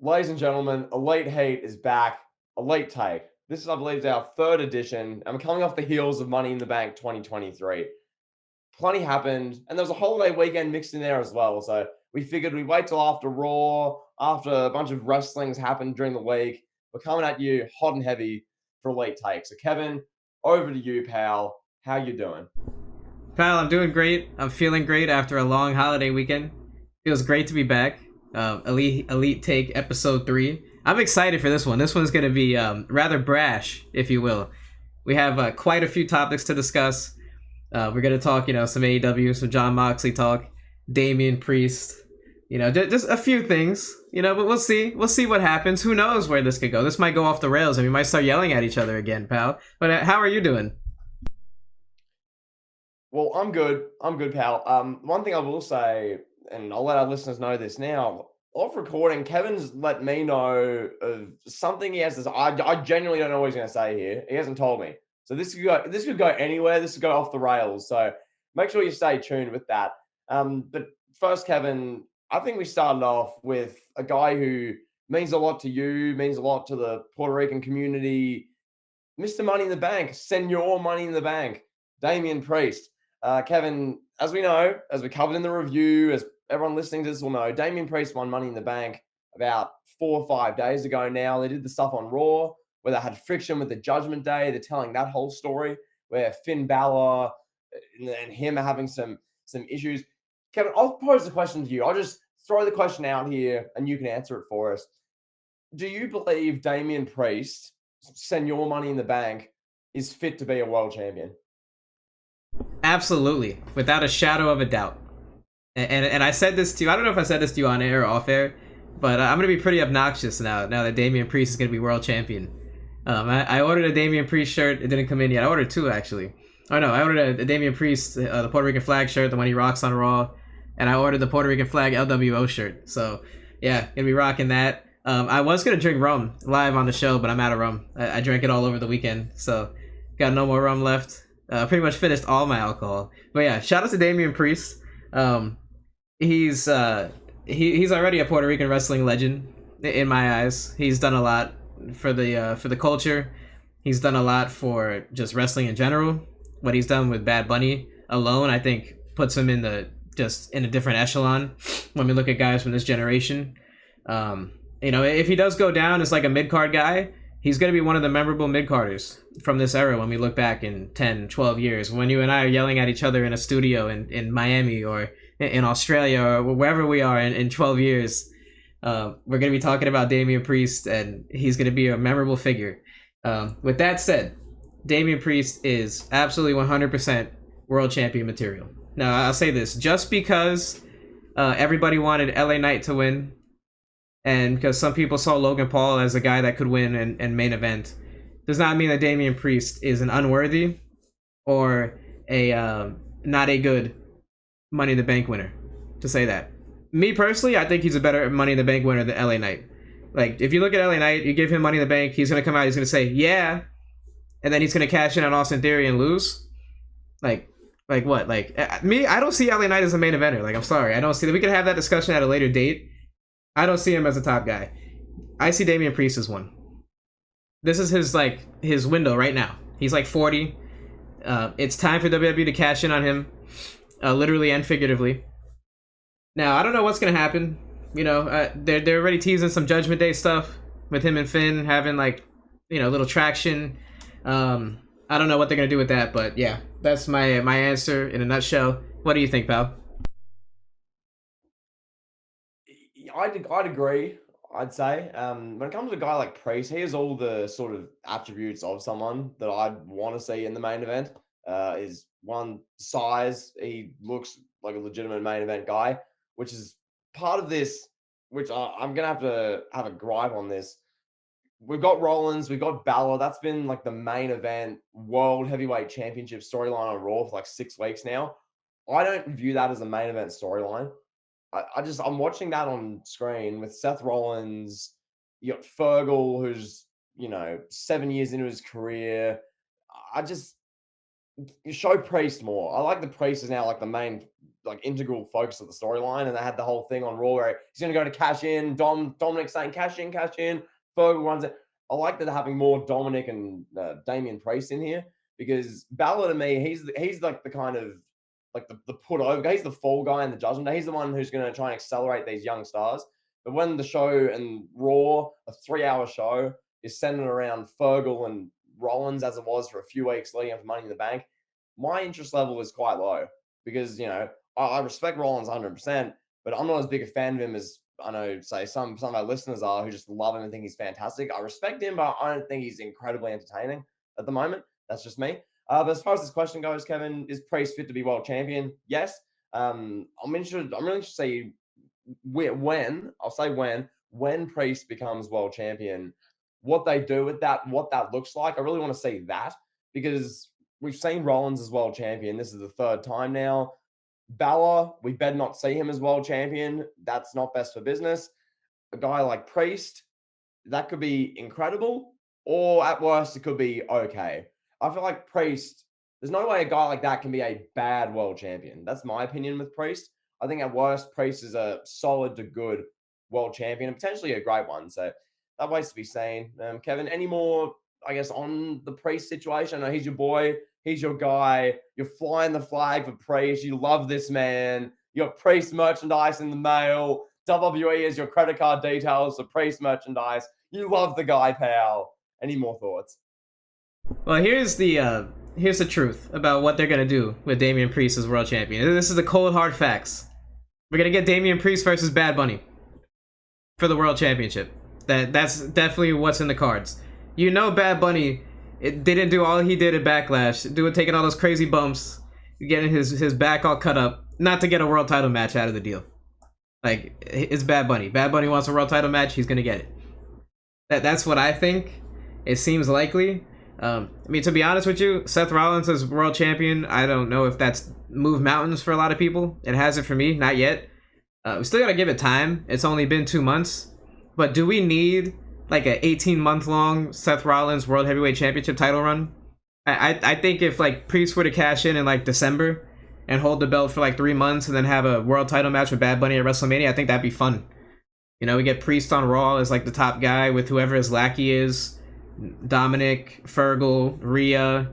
Ladies and gentlemen, Elite Heat is back. Elite Take. This is, I believe, our third edition, and we're coming off the heels of Money in the Bank 2023. Plenty happened, and there was a holiday weekend mixed in there as well. So we figured we'd wait till after Raw, after a bunch of wrestlings happened during the week. We're coming at you hot and heavy for Elite Take. So Kevin, over to you, pal. How you doing? Pal, I'm doing great. I'm feeling great after a long holiday weekend. Feels great to be back. Elite Take episode 3. I'm excited for this one. This one's going to be rather brash, if you will. We have quite a few topics to discuss. We're going to talk, some AEW, some Jon Moxley talk, Damian Priest, just a few things, but we'll see. We'll see what happens. Who knows where this could go? This might go off the rails and we might start yelling at each other again, pal. But how are you doing? Well, I'm good. I'm good, pal. One thing I will say, and I'll let our listeners know this now. Off recording, Kevin's let me know of something he has to say. I genuinely don't know what he's going to say here. He hasn't told me. So this could go. This could go anywhere. This could go off the rails. So make sure you stay tuned with that. But first, Kevin, I think we started off with a guy who means a lot to you, means a lot to the Puerto Rican community. Mr. Money in the Bank, Senor Money in the Bank, Damian Priest. Kevin, as we know, as we covered in the review, as everyone listening to this will know, Damian Priest won Money in the Bank about 4 or 5 days ago now. They did the stuff on Raw where they had friction with the Judgment Day. They're telling that whole story where Finn Balor and him are having some issues. Kevin, I'll pose the question to you. I'll just throw the question out here and you can answer it for us. Do you believe Damian Priest, Senor Money in the Bank, is fit to be a world champion? Absolutely, without a shadow of a doubt. And I said this to you. I don't know if I said this to you on air or off air, but I'm gonna be pretty obnoxious now. Now that Damian Priest is gonna be world champion, I ordered a Damian Priest shirt. It didn't come in yet. I ordered two actually. Oh no, I ordered a Damian Priest, the Puerto Rican flag shirt, the one he rocks on Raw, and I ordered the Puerto Rican flag LWO shirt. So yeah, gonna be rocking that. I was gonna drink rum live on the show, but I'm out of rum. I drank it all over the weekend, so got no more rum left. Pretty much finished all my alcohol. But yeah, shout out to Damian Priest. He's he's already a Puerto Rican wrestling legend in my eyes. He's done a lot for the culture. He's done a lot for just wrestling in general. What he's done with Bad Bunny alone, I think, puts him in a different echelon when we look at guys from this generation. If he does go down as like a mid card guy, he's going to be one of the memorable mid-carders from this era when we look back in 10, 12 years. When you and I are yelling at each other in a studio in Miami or in Australia or wherever we are in 12 years, we're going to be talking about Damian Priest, and he's going to be a memorable figure. With that said, Damian Priest is absolutely 100% world champion material. Now, I'll say this. Just because everybody wanted LA Knight to win, and because some people saw Logan Paul as a guy that could win and main event, does not mean that Damian Priest is an unworthy or a not a good Money in the Bank winner. To say that, me personally, I think he's a better Money in the Bank winner than LA Knight. Like, if you look at LA Knight, you give him Money in the Bank, he's gonna come out, he's gonna say yeah, and then he's gonna cash in on Austin Theory and lose. Like what? Me, I don't see LA Knight as a main eventer. Like, I'm sorry, I don't see that. We can have that discussion at a later date. I don't see him as a top guy. I see Damian Priest as one. This is his window right now. He's like 40. It's time for WWE to cash in on him, literally and figuratively. Now, I don't know what's gonna happen. They're already teasing some Judgment Day stuff with him and Finn having little traction. I don't know what they're gonna do with that, but yeah, that's my answer in a nutshell. What do you think, pal? I'd agree. I'd say when it comes to a guy like Priest, he has all the sort of attributes of someone that I'd want to see in the main event. Is one, size. He looks like a legitimate main event guy, which is part of this. Which I'm gonna have to have a gripe on this. We've got Rollins, we've got Balor. That's been like the main event World Heavyweight Championship storyline on Raw for like 6 weeks now. I don't view that as a main event storyline. I'm watching that on screen with Seth Rollins. You got Fergal, who's 7 years into his career. I just, you show Priest more. I like the Priest is now like the main like integral focus of the storyline, and they had the whole thing on Raw where he's going to go to cash in. Dominic saying cash in, cash in. Fergal runs it. I like that they're having more Dominic and Damian Priest in here because Balor to me, he's like the kind of like the put over guy. He's the fall guy in the Judgment Day. He's the one who's going to try and accelerate these young stars. But when the show and Raw, a 3-hour show, is centered around Fergal and Rollins as it was for a few weeks leading up to Money in the Bank, my interest level is quite low because, you know, I respect Rollins 100%, but I'm not as big a fan of him as I know, say, some of our listeners are who just love him and think he's fantastic. I respect him, but I don't think he's incredibly entertaining at the moment. That's just me. But as far as this question goes, Kevin, is Priest fit to be world champion? Yes. I'm really interested to see when Priest becomes world champion, what they do with that, what that looks like. I really want to see that because we've seen Rollins as world champion. This is the 3rd time now. Balor, we better not see him as world champion. That's not best for business. A guy like Priest, that could be incredible, or at worst, it could be okay. I feel like Priest, there's no way a guy like that can be a bad world champion. That's my opinion with Priest. I think at worst, Priest is a solid to good world champion and potentially a great one. So that waits to be seen. Kevin, any more, I guess, on the Priest situation? I know he's your boy. He's your guy. You're flying the flag for Priest. You love this man. You got Priest merchandise in the mail. WWE is your credit card details for Priest merchandise. You love the guy, pal. Any more thoughts? Well, here's the truth about what they're gonna do with Damian Priest as world champion. This is the cold hard facts. We're gonna get Damian Priest versus Bad Bunny for the world championship. That's definitely what's in the cards. You know, Bad Bunny didn't do all he did at Backlash, taking all those crazy bumps, getting his back all cut up, not to get a world title match out of the deal. Like, it's Bad Bunny. Bad Bunny wants a world title match, he's gonna get it. That's what I think. It seems likely. I mean, to be honest with you, Seth Rollins as world champion, I don't know if that's moved mountains for a lot of people. It hasn't for me, not yet. We still gotta give it time. It's only been 2 months. But do we need like an 18-month-long Seth Rollins World Heavyweight Championship title run? I think if like Priest were to cash in like December and hold the belt for like 3 months and then have a world title match with Bad Bunny at WrestleMania, I think that'd be fun. You know, we get Priest on Raw as like the top guy with whoever his lackey is. Dominic, Fergal, Rhea,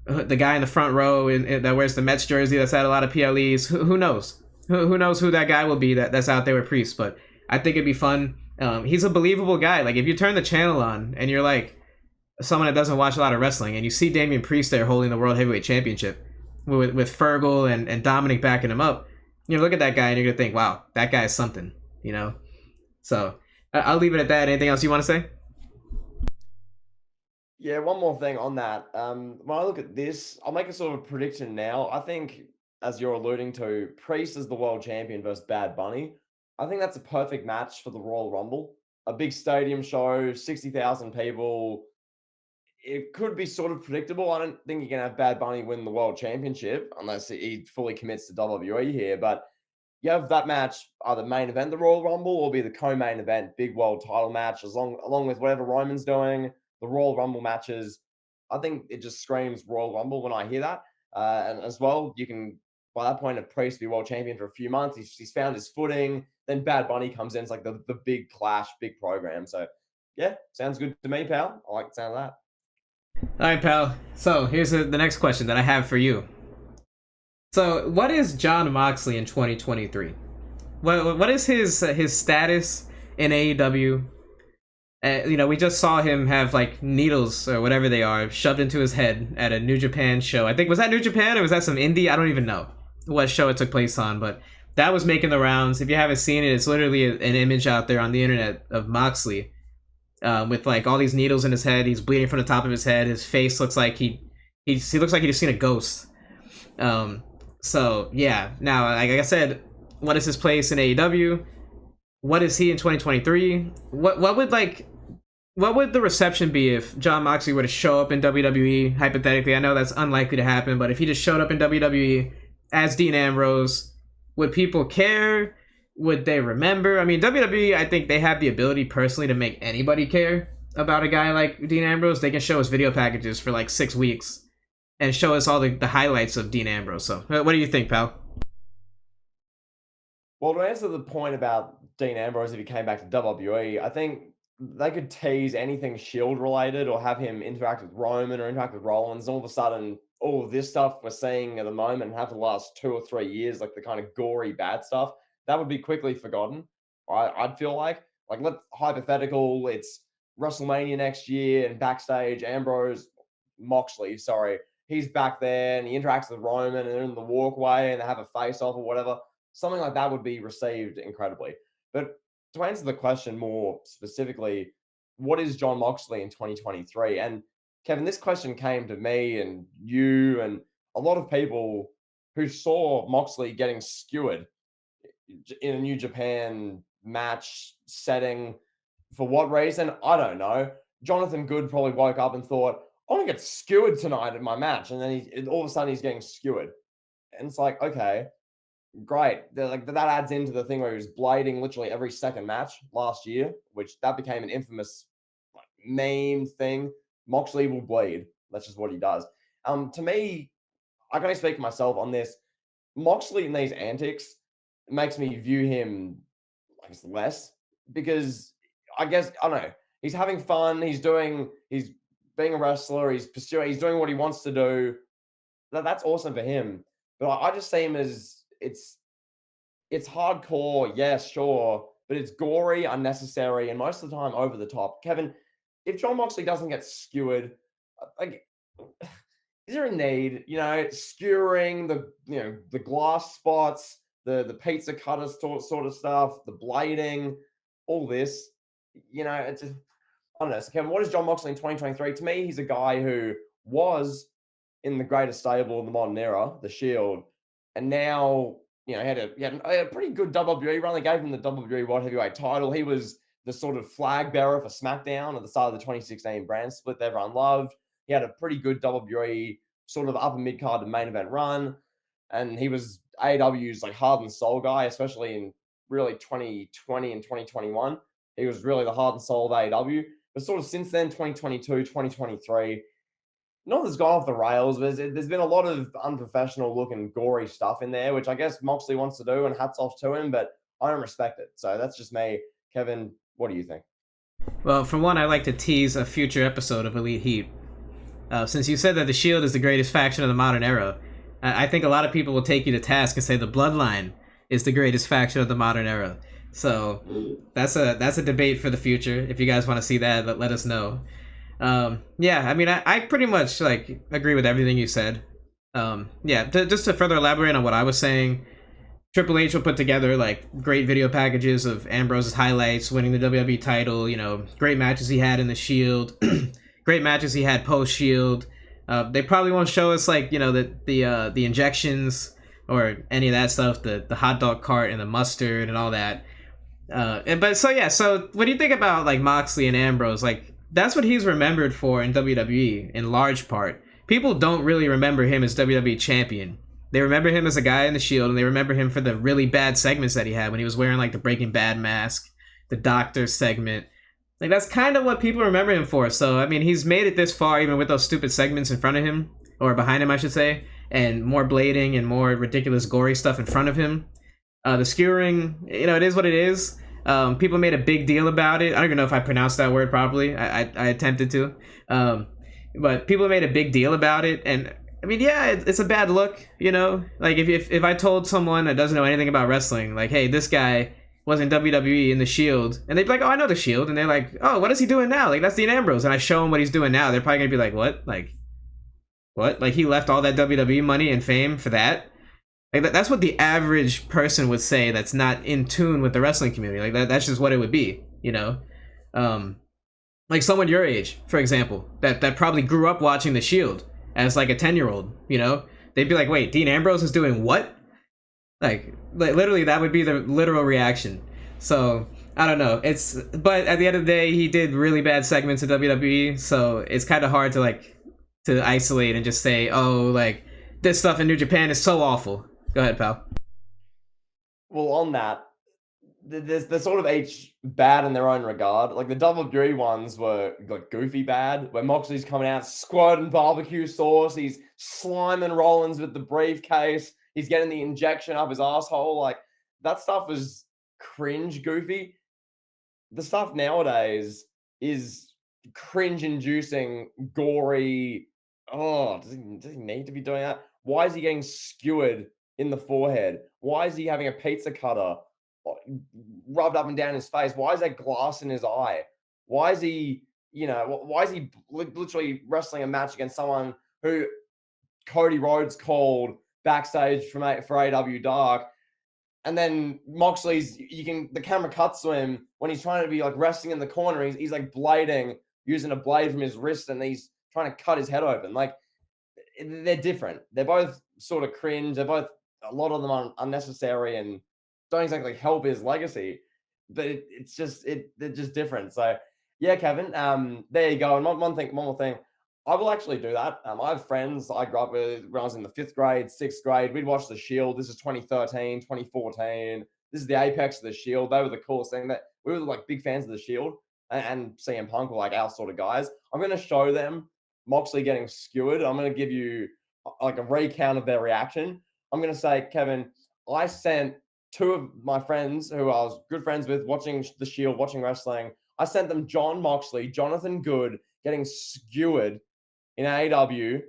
the guy in the front row that wears the Mets jersey that's had a lot of PLEs. Who knows? Who knows who that guy will be that's out there with Priest? But I think it'd be fun. He's a believable guy. Like, if you turn the channel on and you're like someone that doesn't watch a lot of wrestling and you see Damian Priest there holding the World Heavyweight Championship with Fergal and Dominic backing him up, you look at that guy and you're going to think, wow, that guy's something, you know? So I'll leave it at that. Anything else you want to say? Yeah, one more thing on that. When I look at this, I'll make a sort of prediction now. I think, as you're alluding to, Priest as the world champion versus Bad Bunny. I think that's a perfect match for the Royal Rumble. A big stadium show, 60,000 people. It could be sort of predictable. I don't think you can have Bad Bunny win the world championship unless he fully commits to WWE here. But you have that match either main event the Royal Rumble or be the co-main event, big world title match, along with whatever Roman's doing. The Royal Rumble matches, I think it just screams Royal Rumble when I hear that. And as well, you can, by that point, have Priest be world champion for a few months. He's found his footing. Then Bad Bunny comes in. It's like the big clash, big program. So, yeah, sounds good to me, pal. I like the sound of that. All right, pal. So here's the next question that I have for you. So, what is Jon Moxley in 2023? What is his status in AEW? You know, we just saw him have like needles or whatever they are shoved into his head at a New Japan show. I think, was that New Japan or was that some indie? I don't even know what show it took place on, but that was making the rounds. If you haven't seen it, it's literally an image out there on the internet of Moxley with like all these needles in his head. He's bleeding from the top of his head. His face looks like he looks like he just seen a ghost. So yeah, now like I said, what is his place in AEW? What is he in 2023? What would the reception be if Jon Moxley were to show up in WWE, hypothetically? I know that's unlikely to happen, but if he just showed up in WWE as Dean Ambrose, would people care? Would they remember? I mean, WWE, I think they have the ability personally to make anybody care about a guy like Dean Ambrose. They can show us video packages for like 6 weeks and show us all the highlights of Dean Ambrose. So what do you think, pal? Well, to answer the point about Dean Ambrose if he came back to WWE, I think they could tease anything Shield related or have him interact with Roman or interact with Rollins. All of a sudden, all of this stuff we're seeing at the moment and have for the last 2 or 3 years, like the kind of gory bad stuff, that would be quickly forgotten. I'd feel like let hypothetical. It's WrestleMania next year and backstage Ambrose Moxley, sorry, he's back there and he interacts with Roman and they're in the walkway and they have a face off or whatever. Something like that would be received incredibly. But to answer the question more specifically, what is Jon Moxley in 2023? And Kevin, this question came to me and you and a lot of people who saw Moxley getting skewered in a New Japan match setting. For what reason? I don't know. Jonathan Good probably woke up and thought, I want to get skewered tonight in my match. And then all of a sudden he's getting skewered. And it's like, okay, great. Like that adds into the thing where he was blading literally every second match last year, which that became an infamous like, meme thing. Moxley will bleed. That's just what he does. To me, I can only speak for myself on this. Moxley in these antics makes me view him like less because I guess I don't know. He's having fun. He's being a wrestler. He's pursuing. He's doing what he wants to do. That's awesome for him. But I just see him as it's hardcore, yeah, sure, but it's gory, unnecessary, and most of the time over the top. Kevin, if Jon Moxley doesn't get skewered, like, is there a need? Skewering the glass spots, the pizza cutters sort of stuff, the blading, all this. It's just, I don't know. So Kevin, what is Jon Moxley in 2023? To me, he's a guy who was in the greatest stable of the modern era, the Shield, and now he had a pretty good WWE run. They gave him the WWE World Heavyweight title. He was the sort of flag bearer for SmackDown at the start of the 2016 brand split that everyone loved. He had a pretty good WWE sort of upper mid card to main event run, and he was AEW's like heart and soul guy, especially in really 2020 and 2021. He was really the heart and soul of AEW. But sort of since then, 2022, 2023, not that's gone off the rails, but there's been a lot of unprofessional looking, gory stuff in there, which I guess Moxley wants to do, and hats off to him, but I don't respect it. So that's just me. Kevin, what do you think? Well, for one, I'd like to tease a future episode of Elite Heat. Since you said that the Shield is the greatest faction of the modern era, I think a lot of people will take you to task and say the Bloodline is the greatest faction of the modern era. So that's a debate for the future. If you guys want to see that, let us know. Yeah, I mean, I pretty much like agree with everything you said. Yeah, just to further elaborate on what I was saying, Triple H will put together like great video packages of Ambrose's highlights, winning the WWE title. Great matches he had in the Shield, great matches he had post Shield. They probably won't show us like the injections or any of that stuff, the hot dog cart and the mustard and all that. So what do you think about like Moxley and Ambrose? Like that's what he's remembered for in WWE in large part. People don't really remember him as WWE champion. They remember him as a guy in the Shield, and they remember him for the really bad segments that he had when he was wearing like the Breaking Bad mask, the Doctor segment. Like that's kind of what people remember him for. So I mean, he's made it this far even with those stupid segments in front of him, or behind him, I should say, and more blading and more ridiculous gory stuff in front of him. The skewering, it is what it is. People made a big deal about it. I don't even know if I pronounced that word properly. I attempted to. But people made a big deal about it. And I mean, yeah, it's a bad look, Like if I told someone that doesn't know anything about wrestling, like, hey, this guy was in WWE in the Shield, and they'd be like, oh, I know the Shield. And they're like, oh, what is he doing now? Like, that's Dean Ambrose. And I show them what he's doing now. They're probably going to be like, what? Like, what? Like, he left all that WWE money and fame for that? Like that's what the average person would say that's not in tune with the wrestling community. Like that's just what it would be, Like someone your age, for example, that probably grew up watching The Shield as like a 10-year-old, They'd be like, wait, Dean Ambrose is doing what? Like literally that would be the literal reaction. So I don't know. But at the end of the day, he did really bad segments in WWE, so it's kind of hard to isolate and just say, oh, like this stuff in New Japan is so awful. Go ahead, pal. Well, on that, they're sort of each bad in their own regard. Like the WWE ones were like goofy bad, where Moxley's coming out squirting barbecue sauce, he's sliming Rollins with the briefcase, he's getting the injection up his asshole. Like that stuff was cringe goofy. The stuff nowadays is cringe-inducing, gory. Oh, does he need to be doing that? Why is he getting skewered in the forehead? Why is he having a pizza cutter rubbed up and down his face? Why is there glass in his eye? Why is he, why is he literally wrestling a match against someone who Cody Rhodes called backstage for AW Dark? And then Moxley's, the camera cuts to him when he's trying to be like resting in the corner. He's like blading, using a blade from his wrist, and he's trying to cut his head open. Like, they're different. They're both sort of cringe. They're both, a lot of them are unnecessary and don't exactly help his legacy. But they're just different. So yeah, Kevin. There you go. And one more thing. I will actually do that. I have friends I grew up with when I was in the 5th grade, 6th grade. We'd watch The Shield. This is 2013, 2014. This is the apex of The Shield. They were the coolest thing. That we were like big fans of The Shield, and CM Punk were like our sort of guys. I'm going to show them Moxley getting skewered. I'm going to give you like a recount of their reaction. I'm going to say, Kevin, I sent 2 of my friends who I was good friends with watching The Shield, watching wrestling. I sent them Jon Moxley, Jonathan Good getting skewered in AEW,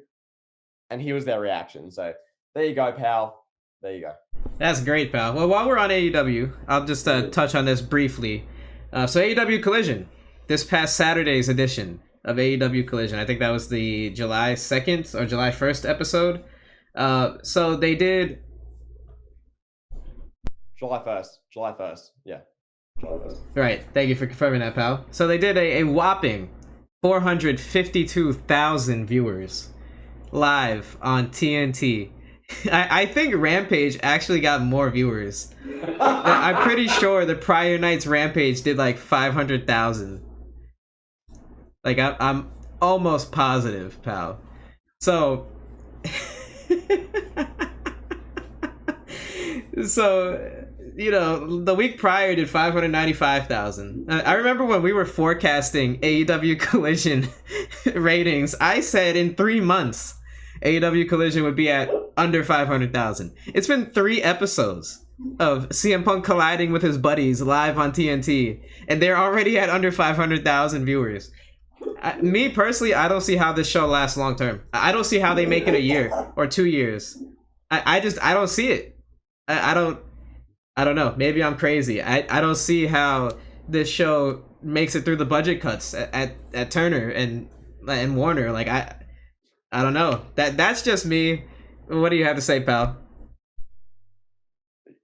and here was their reaction. So there you go, pal. There you go. That's great, pal. Well, while we're on AEW, I'll just touch on this briefly. So AEW Collision, this past Saturday's edition of AEW Collision. I think that was the July 2nd or July 1st episode. So they did... July 1st. Yeah. July 1st. Right. Thank you for confirming that, pal. So they did a whopping 452,000 viewers live on TNT. I think Rampage actually got more viewers. I'm pretty sure the prior night's Rampage did like 500,000. Like I'm almost positive, pal. So the week prior did 595,000. I remember when we were forecasting AEW Collision ratings, I said in 3 months AEW Collision would be at under 500,000. It's been 3 episodes of CM Punk colliding with his buddies live on TNT, and they're already at under 500,000 viewers. Me personally, I don't see how this show lasts long term. I don't see how they make it a year or 2 years. I don't see it. I don't know. Maybe I'm crazy. I don't see how this show makes it through the budget cuts at Turner and Warner. Like I don't know. That's just me. What do you have to say, pal?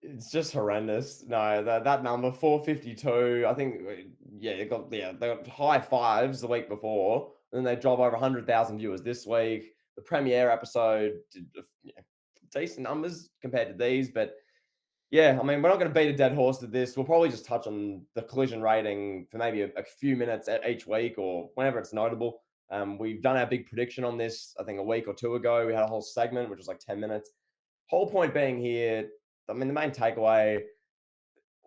It's just horrendous. No, that number 452. I think they got high 5s the week before, and then they drop over 100,000 viewers this week. The premiere episode did decent numbers compared to these, but yeah, I mean, we're not going to beat a dead horse to this. We'll probably just touch on the Collision rating for maybe a few minutes each week or whenever it's notable. We've done our big prediction on this, I think, a week or 2 ago. We had a whole segment, which was like 10 minutes. Whole point being here, I mean, the main takeaway,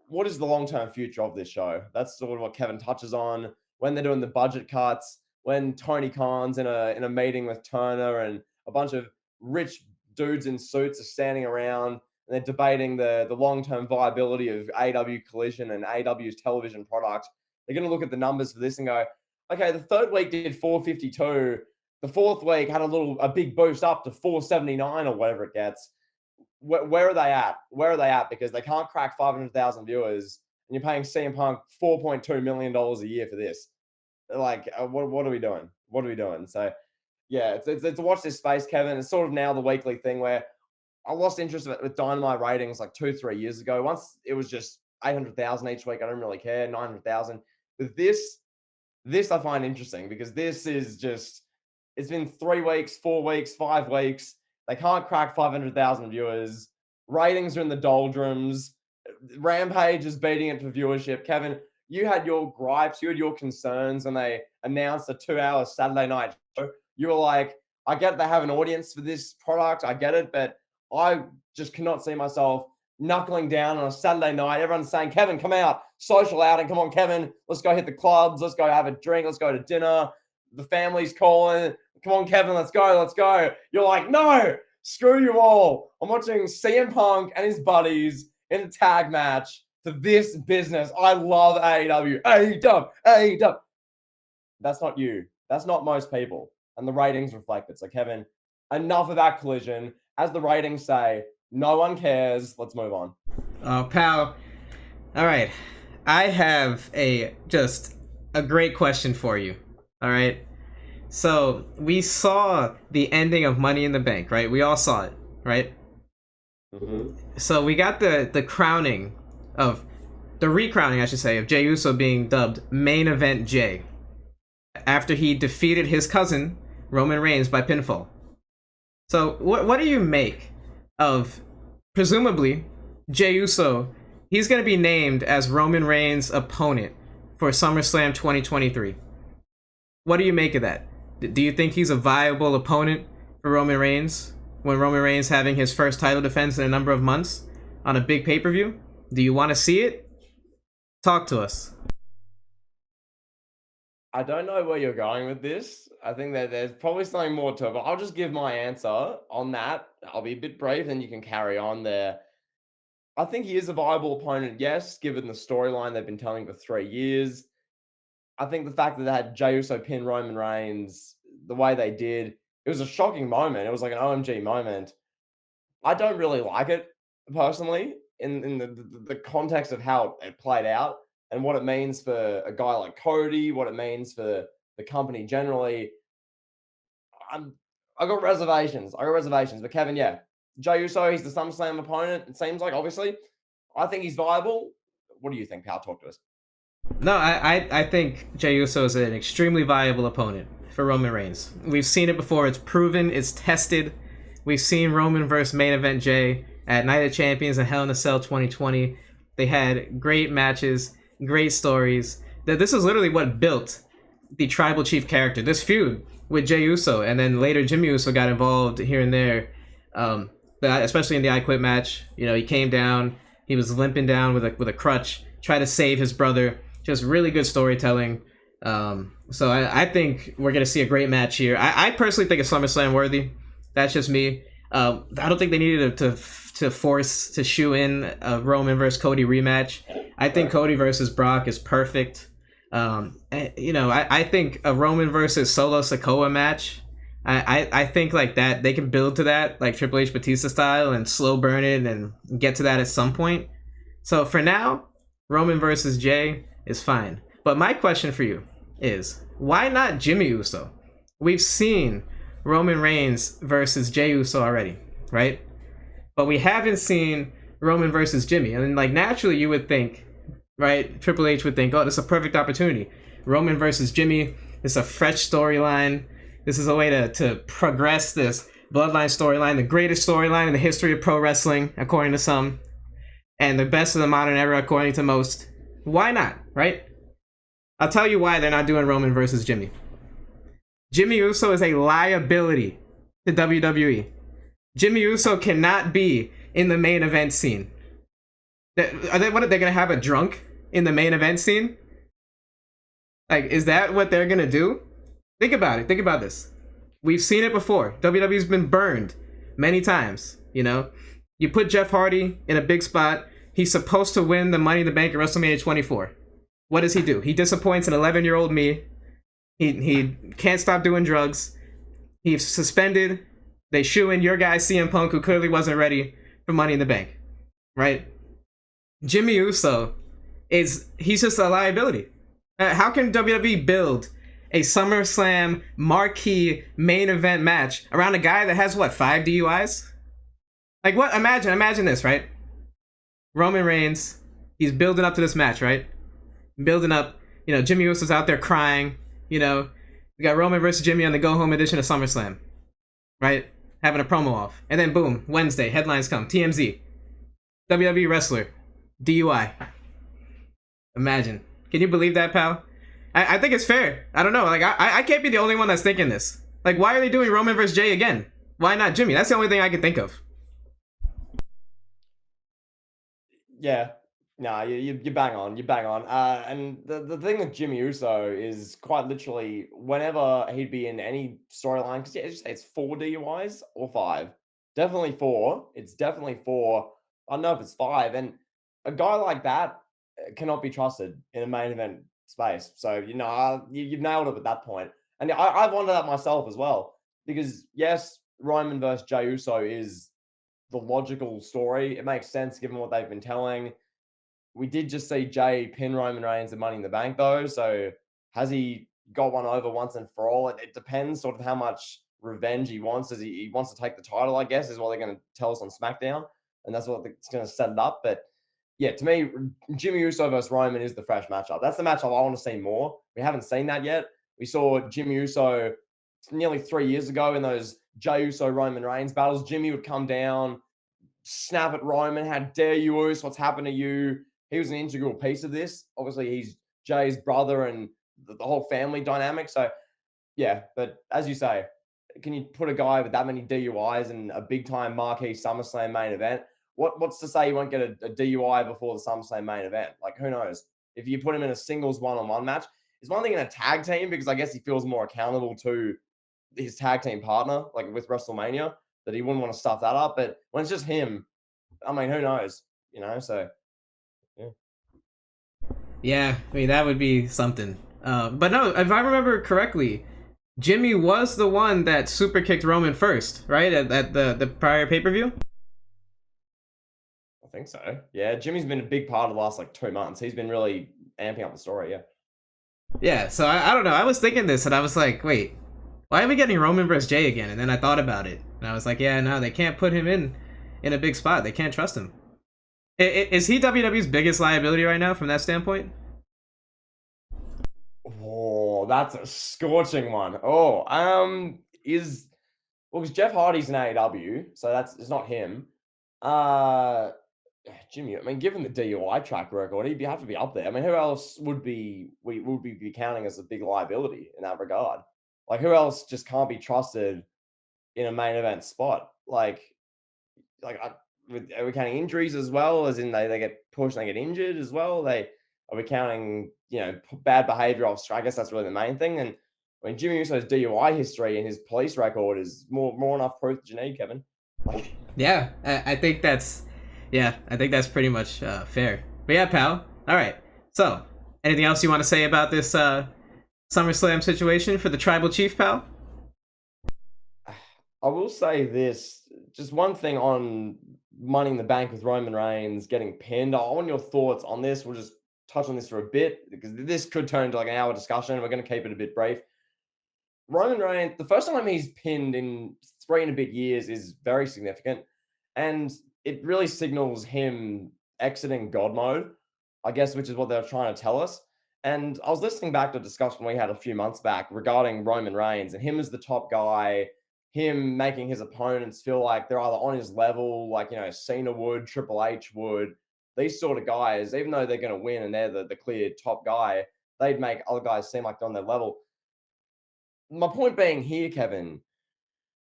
what is the long-term future of this show? That's sort of what Kevin touches on. When they're doing the budget cuts, when Tony Khan's in a meeting with Turner and a bunch of rich dudes in suits are standing around and they're debating the long-term viability of AW Collision and AW's television product, they're going to look at the numbers for this and go, okay, the 3rd week did 452. The 4th week had a big boost up to 479 or whatever it gets. Where are they at? Where are they at? Because they can't crack 500,000 viewers, and you're paying CM Punk $4.2 million a year for this. Like, what are we doing? What are we doing? So, yeah, it's watch this space, Kevin. It's sort of now the weekly thing where I lost interest with Dynamite ratings like 2-3 years ago. Once it was just 800,000 each week, I don't really care. 900,000. But this I find interesting because this is just, it's been 3 weeks, 4 weeks, 5 weeks. They can't crack 500,000 viewers. Ratings are in the doldrums. Rampage is beating it for viewership. Kevin, you had your gripes, you had your concerns when they announced a 2-hour Saturday night show. You were like, I get they have an audience for this product. I get it, but I just cannot see myself knuckling down on a Saturday night. Everyone's saying, Kevin, come out, social outing. Come on, Kevin, let's go hit the clubs. Let's go have a drink. Let's go to dinner. The family's calling. Come on, Kevin, let's go, let's go. You're like, no, screw you all. I'm watching CM Punk and his buddies in a tag match to this business. I love AEW. AEW, AEW. That's not you. That's not most people. And the ratings reflect it. So, Kevin, enough of that collision. As the ratings say, no one cares. Let's move on. Oh, pal. All right. I have just a great question for you. All right. So we saw the ending of Money in the Bank, right? We all saw it, right? Mm-hmm. So we got the crowning of the recrowning, I should say, of Jey Uso being dubbed Main Event Jey after he defeated his cousin Roman Reigns by pinfall. So what do you make of presumably Jey Uso? He's going to be named as Roman Reigns' opponent for SummerSlam 2023. What do you make of that? Do you think he's a viable opponent for Roman Reigns when Roman Reigns having his first title defense in a number of months on a big pay-per-view? Do you want to see it? Talk to us. I don't know where you're going with this. I think that there's probably something more to it, but I'll just give my answer on that. I'll be a bit brave, then you can carry on there. I think he is a viable opponent, yes, given the storyline they've been telling for 3 years. I think the fact that they had Jey Uso pin Roman Reigns the way they did, it was a shocking moment. It was like an OMG moment. I don't really like it personally in the context of how it played out and what it means for a guy like Cody, what it means for the company generally. I'm I got reservations. I got reservations. But Kevin, yeah, Jey Uso, he's the SummerSlam opponent. It seems like obviously. I think he's viable. What do you think, pal? Talk to us. No, I think Jey Uso is an extremely viable opponent for Roman Reigns. We've seen it before. It's proven. It's tested. We've seen Roman versus Main Event Jey at Night of Champions and Hell in a Cell 2020. They had great matches, great stories. This is literally what built the Tribal Chief character. This feud with Jey Uso, and then later Jimmy Uso got involved here and there. But especially in the I Quit match, he came down. He was limping down with a crutch, tried to save his brother. Just really good storytelling. So I think we're going to see a great match here. I personally think it's SummerSlam worthy. That's just me. I don't think they needed to force to shoe in a Roman versus Cody rematch. I think Cody versus Brock is perfect. I think a Roman versus Solo Sikoa match, I think like that, they can build to that, like Triple H Batista style, and slow burn it and get to that at some point. So for now, Roman versus Jey is fine. But my question for you is, why not Jimmy Uso? We've seen Roman Reigns versus Jey Uso already, right? But we haven't seen Roman versus Jimmy. And like naturally you would think, right? Triple H would think, oh, this is a perfect opportunity. Roman versus Jimmy. This is a fresh storyline. This is a way to progress this bloodline storyline, the greatest storyline in the history of pro wrestling, according to some, and the best of the modern era, according to most. Why not, right? I'll tell you why they're not doing Roman versus Jimmy. Jimmy Uso is a liability to WWE. Jimmy Uso cannot be in the main event scene. Are they going to have a drunk in the main event scene? Like, is that what they're going to do? Think about it. Think about this. We've seen it before. WWE's been burned many times, You put Jeff Hardy in a big spot. He's supposed to win the Money in the Bank at WrestleMania 24. What does he do? He disappoints an 11-year-old me. He can't stop doing drugs. He's suspended. They shoe in your guy CM Punk, who clearly wasn't ready for Money in the Bank, right? Jimmy Uso he's just a liability. How can WWE build a SummerSlam marquee main event match around a guy that has 5 DUIs? Like what? Imagine this, right? Roman Reigns, he's building up to this match, right? Building up, Jimmy Uso's out there crying, we got Roman versus Jimmy on the Go Home edition of SummerSlam, right? Having a promo off. And then boom, Wednesday, headlines come, TMZ, WWE wrestler, DUI. Imagine. Can you believe that, pal? I think it's fair. I don't know. Like, I can't be the only one that's thinking this. Like, why are they doing Roman versus Jey again? Why not Jimmy? That's the only thing I can think of. Yeah. No, you bang on. You bang on. And the thing with Jimmy Uso is quite literally whenever he'd be in any storyline, because it's 4 DUIs or 5. Definitely 4. It's definitely 4. I don't know if it's 5. And a guy like that cannot be trusted in a main event space. So, you've nailed it at that point. And I've wondered that myself as well. Because, yes, Roman versus Jey Uso is the logical story. It makes sense given what they've been telling. We did just see Jey pin Roman Reigns and Money in the Bank, though. So has he got one over once and for all? It depends sort of how much revenge he wants. Does he wants to take the title, I guess, is what they're going to tell us on SmackDown. And that's what it's going to set it up. But yeah, to me, Jimmy Uso versus Roman is the fresh matchup. That's the matchup I want to see more. We haven't seen that yet. We saw Jimmy Uso nearly 3 years ago in those Jey Uso Roman Reigns battles. Jimmy would come down, snap at Roman. How dare you, Uso? What's happened to you? He was an integral piece of this. Obviously, he's Jay's brother and the whole family dynamic. So, yeah, but as you say, can you put a guy with that many DUIs in a big time marquee SummerSlam main event? What's to say you won't get a DUI before the SummerSlam main event? Like, who knows? If you put him in a singles one-on-one match, it's one thing in a tag team because I guess he feels more accountable to his tag team partner, like with WrestleMania, that he wouldn't want to stuff that up. But when it's just him, I mean, who knows? So yeah. Yeah, I mean that would be something. But no, if I remember correctly, Jimmy was the one that super kicked Roman first, right? At the prior pay per view. I think so. Yeah, Jimmy's been a big part of the last like 2 months. He's been really amping up the story. Yeah. Yeah, so I don't know. I was thinking this, and I was like, wait, why are we getting Roman versus Jay again? And then I thought about it, and I was like, yeah, no, they can't put him in a big spot. They can't trust him. Is he WWE's biggest liability right now from that standpoint? Oh, that's a scorching one. Oh, because Jeff Hardy's in AEW, so it's not him. Uh Jimmy, I mean, given the DUI track record, he'd have to be up there. I mean, who else would we would be counting as a big liability in that regard? Like, who else just can't be trusted in a main event spot? Are we counting injuries as well? As in they get pushed and they get injured as well? Are we counting bad behavior off strike? I guess that's really the main thing. And I mean, Jimmy Uso's DUI history and his police record is more enough proof that you need, Kevin. Like, Yeah, I think that's pretty much fair. But yeah, pal. All right. So, anything else you want to say about this SummerSlam situation for the Tribal Chief, pal? I will say this, just one thing on Money in the Bank with Roman Reigns getting pinned. I want your thoughts on this. We'll just touch on this for a bit because this could turn into like an hour discussion. We're going to keep it a bit brief. Roman Reigns, the first time he's pinned in 3 and a bit years is very significant. And it really signals him exiting God mode, I guess, which is what they're trying to tell us. And I was listening back to a discussion we had a few months back regarding Roman Reigns and him as the top guy, him making his opponents feel like they're either on his level, like, Cena would, Triple H would, these sort of guys, even though they're going to win and they're the clear top guy, they'd make other guys seem like they're on their level. My point being here, Kevin,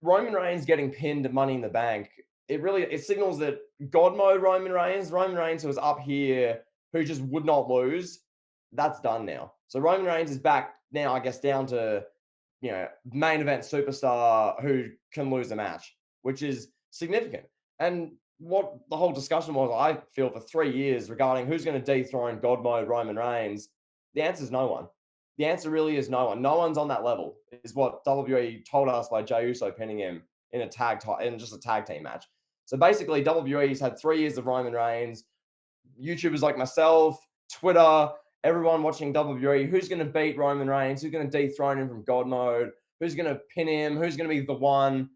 Roman Reigns getting pinned at Money in the Bank, it signals that God mode Roman Reigns who was up here, who just would not lose, that's done now. So Roman Reigns is back now, I guess, down to main event superstar who can lose a match, which is significant. And what the whole discussion was, I feel, for 3 years regarding who's going to dethrone God mode Roman Reigns, the answer is no one. The answer really is no one. No one's on that level, is what WWE told us by Jey Uso pinning him in just a tag team match. So basically, WWE's had 3 years of Roman Reigns. YouTubers like myself, Twitter, everyone watching WWE, who's going to beat Roman Reigns? Who's going to dethrone him from God mode? Who's going to pin him? Who's going to be the one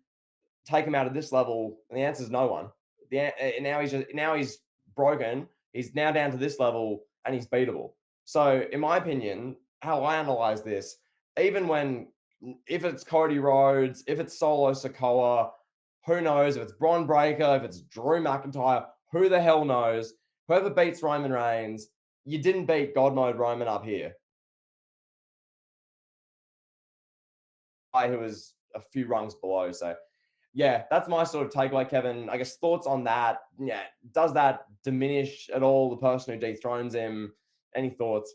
take him out of this level? And the answer is no one. Now he's broken. He's now down to this level and he's beatable. So in my opinion, how I analyze this, if it's Cody Rhodes, if it's Solo Sikoa, who knows? If it's Bron Breakker, if it's Drew McIntyre, who the hell knows? Whoever beats Roman Reigns, you didn't beat God mode Roman up here. Who was a few rungs below. So yeah, that's my sort of takeaway, Kevin. I guess thoughts on that. Yeah, does that diminish at all the person who dethrones him? Any thoughts?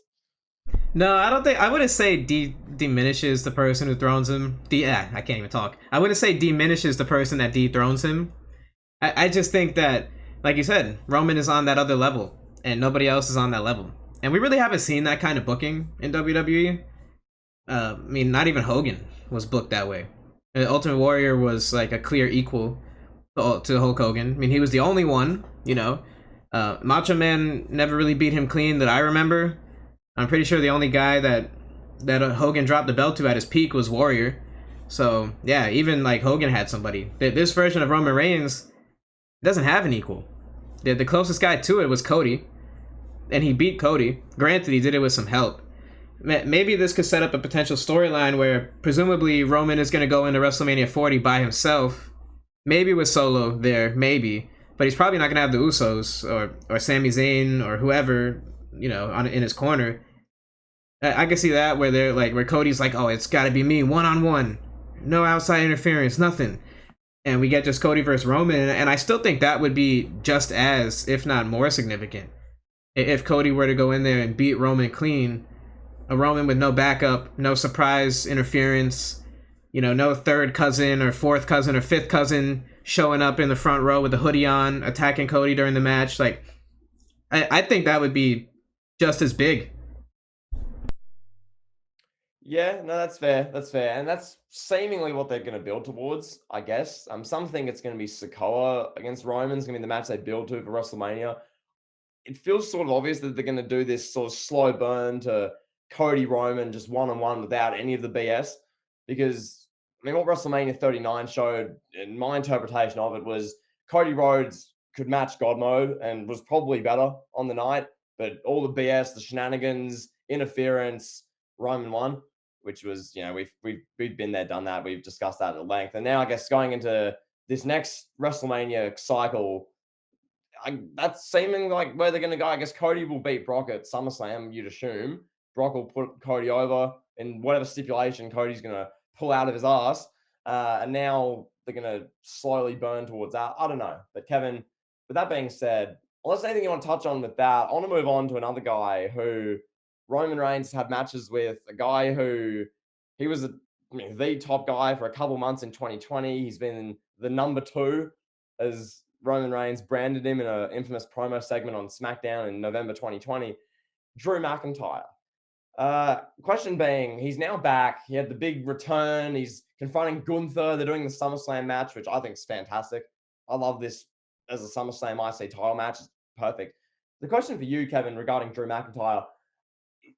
No, I don't think. I wouldn't say diminishes the person who thrones him. I can't even talk. I wouldn't say diminishes the person that dethrones him. I just think that like you said, Roman is on that other level, and nobody else is on that level. And we really haven't seen that kind of booking in WWE. I mean, not even Hogan was booked that way. Ultimate Warrior was like a clear equal to Hulk Hogan. I mean, he was the only one, you know. Macho Man never really beat him clean that I remember. I'm pretty sure the only guy that Hogan dropped the belt to at his peak was Warrior. So, yeah, even like Hogan had somebody. This version of Roman Reigns doesn't have an equal. The closest guy to it was Cody, and he beat Cody. Granted, he did it with some help. Maybe this could set up a potential storyline where presumably Roman is going to go into WrestleMania 40 by himself. Maybe with Solo there, maybe. But he's probably not going to have the Usos or Sami Zayn or whoever, you know, in his corner. I can see that where they're like, where Cody's like, oh, it's got to be me one-on-one. No outside interference, nothing. And we get just Cody versus Roman. And I still think that would be just as, if not more significant. If Cody were to go in there and beat Roman clean, a Roman with no backup, no surprise interference, you know, no third cousin or fourth cousin or fifth cousin showing up in the front row with a hoodie on, attacking Cody during the match. Like, I think that would be just as big. Yeah, no, that's fair. That's fair. And that's seemingly what they're going to build towards, I guess. Some think it's going to be Sikoa against Roman. It's going to be the match they build to for WrestleMania. It feels sort of obvious that they're going to do this sort of slow burn to Cody Roman just one-on-one without any of the BS. Because, I mean, what WrestleMania 39 showed, in my interpretation of it, was Cody Rhodes could match God mode and was probably better on the night. But all the BS, the shenanigans, interference, Roman won, which was, you know, we've been there, done that. We've discussed that at length. And now I guess going into this next WrestleMania cycle, that's seeming like where they're going to go. I guess Cody will beat Brock at SummerSlam, you'd assume. Brock will put Cody over in whatever stipulation Cody's going to pull out of his ass. And now they're going to slowly burn towards that. I don't know. But Kevin, with that being said, unless there's anything you want to touch on with that, I want to move on to another guy who Roman Reigns had matches with, a guy who he was the top guy for a couple months in 2020. He's been the number 2 as Roman Reigns branded him in an infamous promo segment on SmackDown in November 2020. Drew McIntyre. Question being, he's now back. He had the big return. He's confronting Gunther. They're doing the SummerSlam match, which I think is fantastic. I love this as a SummerSlam IC title match. It's perfect. The question for you, Kevin, regarding Drew McIntyre,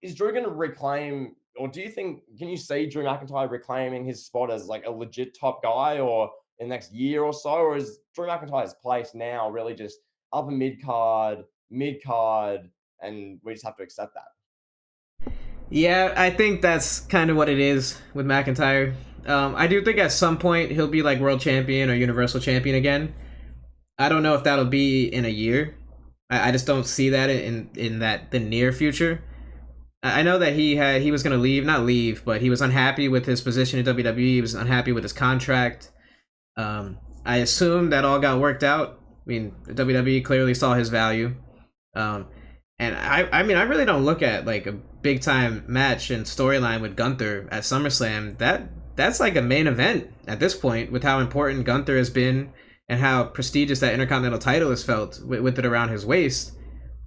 is Drew going to reclaim, or do you think, can you see Drew McIntyre reclaiming his spot as like a legit top guy or in the next year or so? Or is Drew McIntyre's place now really just upper mid-card, and we just have to accept that? Yeah, I think that's kind of what it is with McIntyre. I do think at some point he'll be like world champion or universal champion again. I don't know if that'll be in a year. I just don't see that in that the near future. I know that he was going to not leave, but he was unhappy with his position in WWE. He was unhappy with his contract. I assume that all got worked out. I mean, WWE clearly saw his value. And I mean, I really don't look at like a big time match and storyline with Gunther at SummerSlam. That's like a main event at this point with how important Gunther has been and how prestigious that Intercontinental title is felt with it around his waist.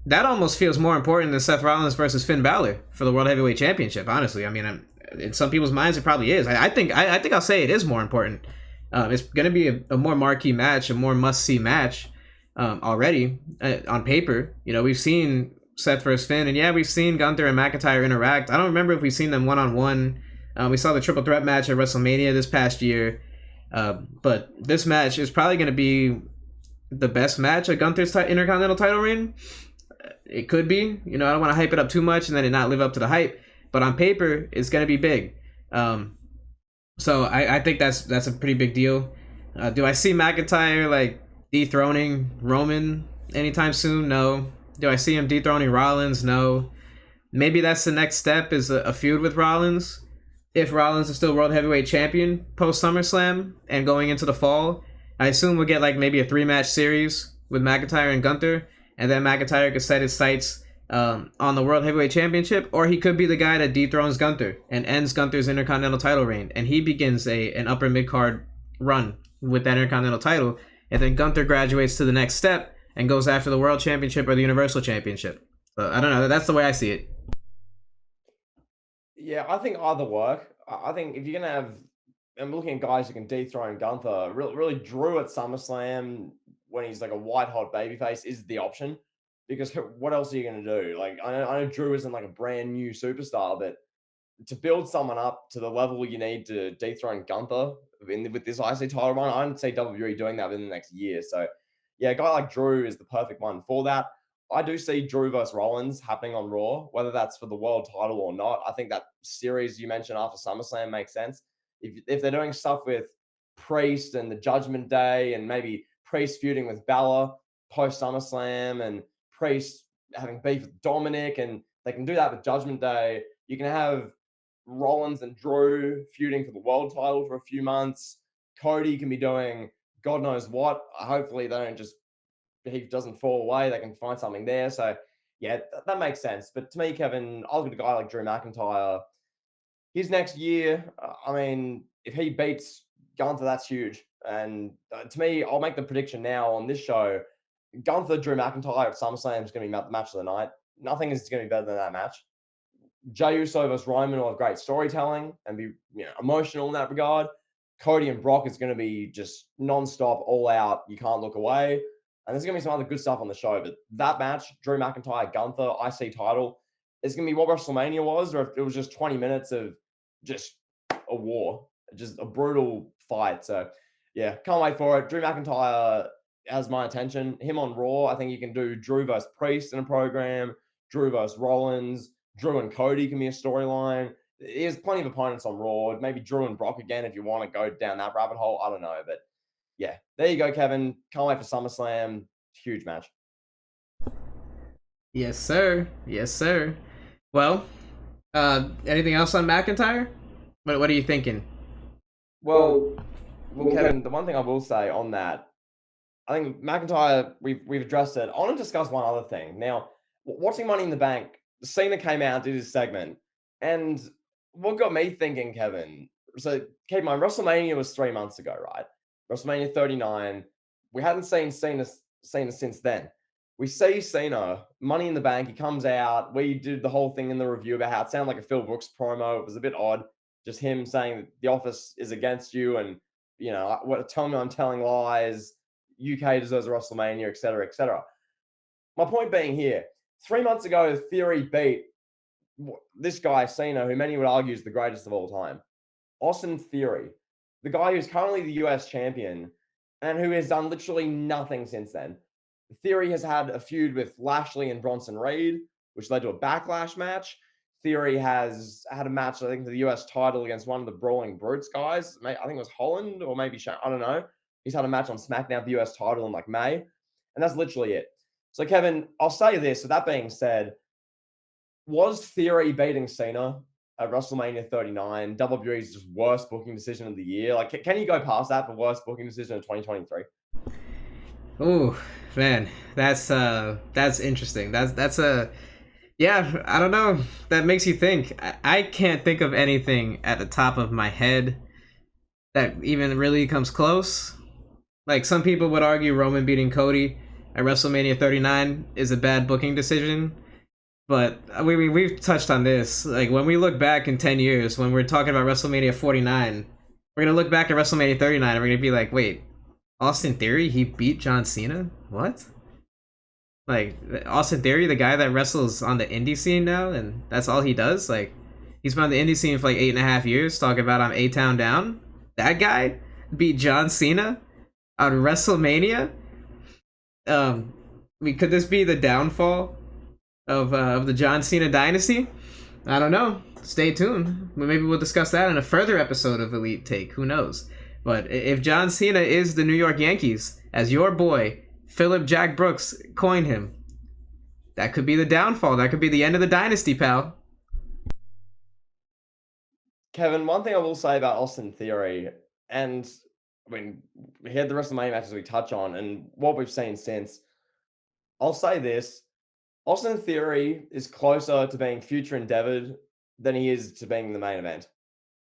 That almost feels more important than Seth Rollins versus Finn Balor for the World Heavyweight Championship, honestly. I mean, in some people's minds, it probably is. I think I'll say it is more important. It's going to be a more marquee match, a more must-see match already on paper. You know, we've seen Seth versus Finn, and yeah, we've seen Gunther and McIntyre interact. I don't remember if we've seen them one-on-one. We saw the triple threat match at WrestleMania this past year. But this match is probably going to be the best match of Gunther's Intercontinental title reign. It could be. You know, I don't want to hype it up too much and then it not live up to the hype. But on paper, it's going to be big. So I think that's a pretty big deal. Do I see McIntyre like dethroning Roman anytime soon? No. Do I see him dethroning Rollins? No. Maybe that's the next step, is a feud with Rollins. If Rollins is still World Heavyweight Champion post SummerSlam and going into the fall, I assume we'll get like maybe a 3-match series with McIntyre and Gunther, and then McIntyre could set his sights on the World Heavyweight Championship, or he could be the guy that dethrones Gunther and ends Gunther's Intercontinental title reign, and he begins an upper mid-card run with that Intercontinental title, and then Gunther graduates to the next step and goes after the World Championship or the Universal Championship. So I don't know. That's the way I see it. Yeah, I think either work. I think if you're gonna have, I'm looking at guys who can dethrone Gunther. Really, Drew at SummerSlam when he's like a white hot babyface is the option because what else are you gonna do? Like I know Drew isn't like a brand new superstar, but to build someone up to the level you need to dethrone Gunther with this IC title run, I don't see WWE doing that within the next year. So, yeah, a guy like Drew is the perfect one for that. I do see Drew versus Rollins happening on Raw, whether that's for the world title or not. I think that series you mentioned after SummerSlam makes sense. If they're doing stuff with Priest and the Judgment Day, and maybe Priest feuding with Balor post SummerSlam, and Priest having beef with Dominic, and they can do that with Judgment Day. You can have Rollins and Drew feuding for the world title for a few months. Cody can be doing God knows what. Hopefully, they don't just he doesn't fall away. They can find something there. So, yeah, that makes sense. But to me, Kevin, I'll look at a guy like Drew McIntyre. His next year, I mean, if he beats Gunther, that's huge. And to me, I'll make the prediction now on this show. Gunther, Drew McIntyre at SummerSlam is going to be the match of the night. Nothing is going to be better than that match. Jey Uso versus Roman will have great storytelling and be emotional in that regard. Cody and Brock is going to be just non-stop, all out. You can't look away. And there's going to be some other good stuff on the show. But that match, Drew McIntyre, Gunther, IC title, is going to be what WrestleMania was, or if it was just 20 minutes of just a war, just a brutal fight. So, yeah, can't wait for it. Drew McIntyre has my attention. Him on Raw, I think you can do Drew versus Priest in a program, Drew versus Rollins, Drew and Cody can be a storyline. There's plenty of opponents on Raw. Maybe Drew and Brock again if you want to go down that rabbit hole. I don't know. But yeah, there you go, Kevin. Can't wait for SummerSlam. Huge match. Yes, sir. Yes, sir. Well, anything else on McIntyre? What are you thinking? Well, Kevin, the one thing I will say on that, I think McIntyre, we've addressed it. I want to discuss one other thing. Now, watching Money in the Bank, Cena came out, did his segment, and what got me thinking, Kevin, so keep in mind, WrestleMania was 3 months ago, right? WrestleMania 39. We hadn't seen Cena since then. We see Cena, Money in the Bank, he comes out. We did the whole thing in the review about how it sounded like a Phil Brooks promo. It was a bit odd. Just him saying that the office is against you and, tell me I'm telling lies. UK deserves a WrestleMania, et cetera, et cetera. My point being here, 3 months ago, Theory beat this guy, Cena, who many would argue is the greatest of all time. Austin Theory, the guy who's currently the US champion and who has done literally nothing since then. Theory has had a feud with Lashley and Bronson Reed, which led to a backlash match. Theory has had a match, I think, for the US title against one of the Brawling Brutes guys. I think it was Holland or maybe I don't know. He's had a match on SmackDown for the US title in like May. And that's literally it. So, Kevin, I'll say this. With that being said, was Theory beating Cena at WrestleMania 39 WWE's just worst booking decision of the year? Like, can you go past that for worst booking decision of 2023? Oh man, that's interesting. That's a yeah. I don't know. That makes you think. I can't think of anything at the top of my head that even really comes close. Like some people would argue Roman beating Cody at WrestleMania 39 is a bad booking decision. But we've touched on this. Like when we look back in 10 years, when we're talking about WrestleMania 49, we're gonna look back at WrestleMania 39 and we're gonna be like, wait, Austin Theory, he beat John Cena? What? Like Austin Theory, the guy that wrestles on the indie scene now, and that's all he does. Like he's been on the indie scene for like 8.5 years, talking about I'm A-Town Down. That guy beat John Cena on WrestleMania. Could this be the downfall of the John Cena dynasty? I don't know. Stay tuned. Maybe we'll discuss that in a further episode of Elite Take. Who knows? But if John Cena is the New York Yankees, as your boy Philip Jack Brooks coined him, that could be the downfall. That could be the end of the dynasty, pal. Kevin, one thing I will say about Austin Theory, and I mean, we had the WrestleMania matches we touch on, and what we've seen since. I'll say this: Austin Theory is closer to being future endeavored than he is to being the main event.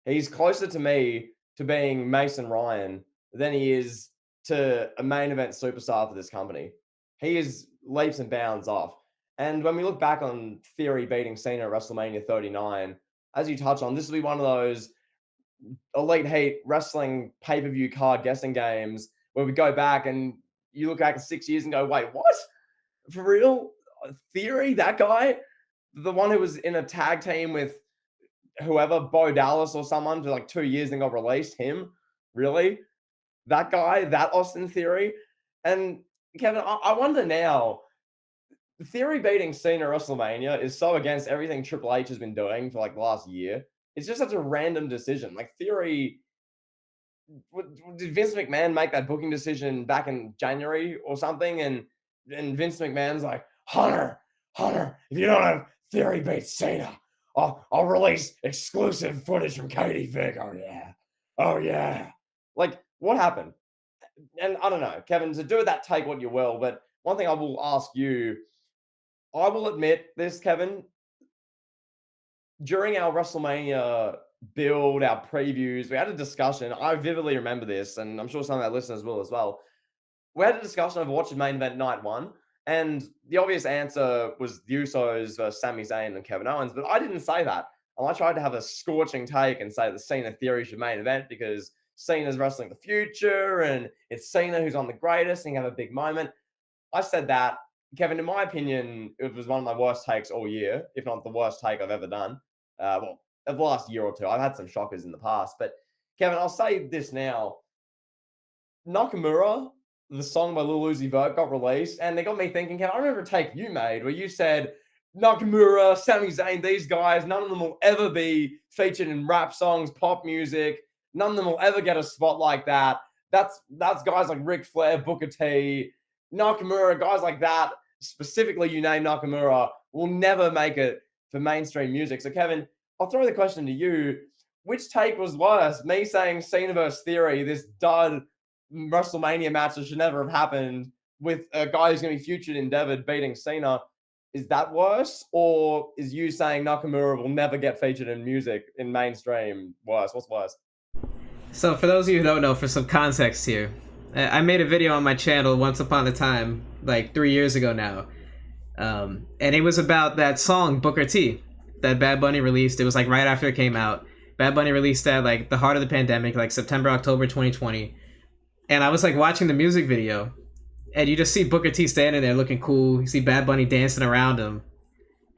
He's closer to me to being Mason Ryan than he is to a main event superstar for this company. He is leaps and bounds off. And when we look back on Theory beating Cena at WrestleMania 39, as you touch on, this will be one of those Elite Heat wrestling pay-per-view card guessing games where we go back and you look back at 6 years and go, wait, what? For real? Theory, that guy? The one who was in a tag team with whoever, Bo Dallas or someone for like 2 years and got released, him? Really? That guy, that Austin Theory? And Kevin, I wonder now, Theory beating Cena at WrestleMania is so against everything Triple H has been doing for like the last year. It's just such a random decision. Like Theory, did Vince McMahon make that booking decision back in January or something? And Vince McMahon's like, Hunter, if you don't have Theory beat Cena, I'll release exclusive footage from Katie Vick. Oh yeah. Like, what happened? And I don't know, Kevin, to do with that, take what you will. But one thing I will ask you, I will admit this, Kevin, during our WrestleMania build, our previews, we had a discussion. I vividly remember this, and I'm sure some of our listeners will as well. We had a discussion of watching main event night one, and the obvious answer was the Usos versus Sami Zayn and Kevin Owens, but I didn't say that. And I tried to have a scorching take and say the Cena Theory should main event because Cena's wrestling the future, and it's Cena who's on the greatest, and he have a big moment. I said that. Kevin, in my opinion, it was one of my worst takes all year, if not the worst take I've ever done. Well, of the last year or two. I've had some shockers in the past, but Kevin, I'll say this now. Nakamura, the song by Lil Uzi Vert got released, and they got me thinking, Kevin, I remember a take you made where you said, Nakamura, Sami Zayn, these guys, none of them will ever be featured in rap songs, pop music. None of them will ever get a spot like that. That's guys like Ric Flair, Booker T, Nakamura, guys like that. Specifically, you name Nakamura, will never make it for mainstream music. So, Kevin, I'll throw the question to you. Which take was worse? Me saying Cena versus Theory, this dud WrestleMania match that should never have happened with a guy who's going to be featured endeavored beating Cena. Is that worse? Or is you saying Nakamura will never get featured in music in mainstream worse? What's worse? So for those of you who don't know, for some context here, I made a video on my channel once upon a time, like 3 years ago now. And it was about that song, Booker T, that Bad Bunny released. It was like right after it came out. Bad Bunny released that like the heart of the pandemic, like September, October 2020. And I was like watching the music video, and you just see Booker T standing there looking cool. You see Bad Bunny dancing around him.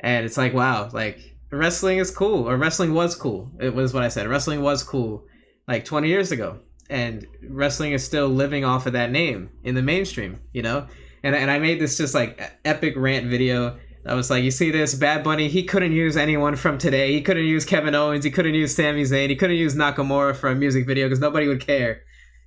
And it's like, wow, like wrestling is cool, or wrestling was cool. It was what I said. Wrestling was cool like 20 years ago. And wrestling is still living off of that name in the mainstream, you know? And I made this just like epic rant video. I was like, you see this, Bad Bunny, he couldn't use anyone from today. He couldn't use Kevin Owens. He couldn't use Sami Zayn. He couldn't use Nakamura for a music video because nobody would care,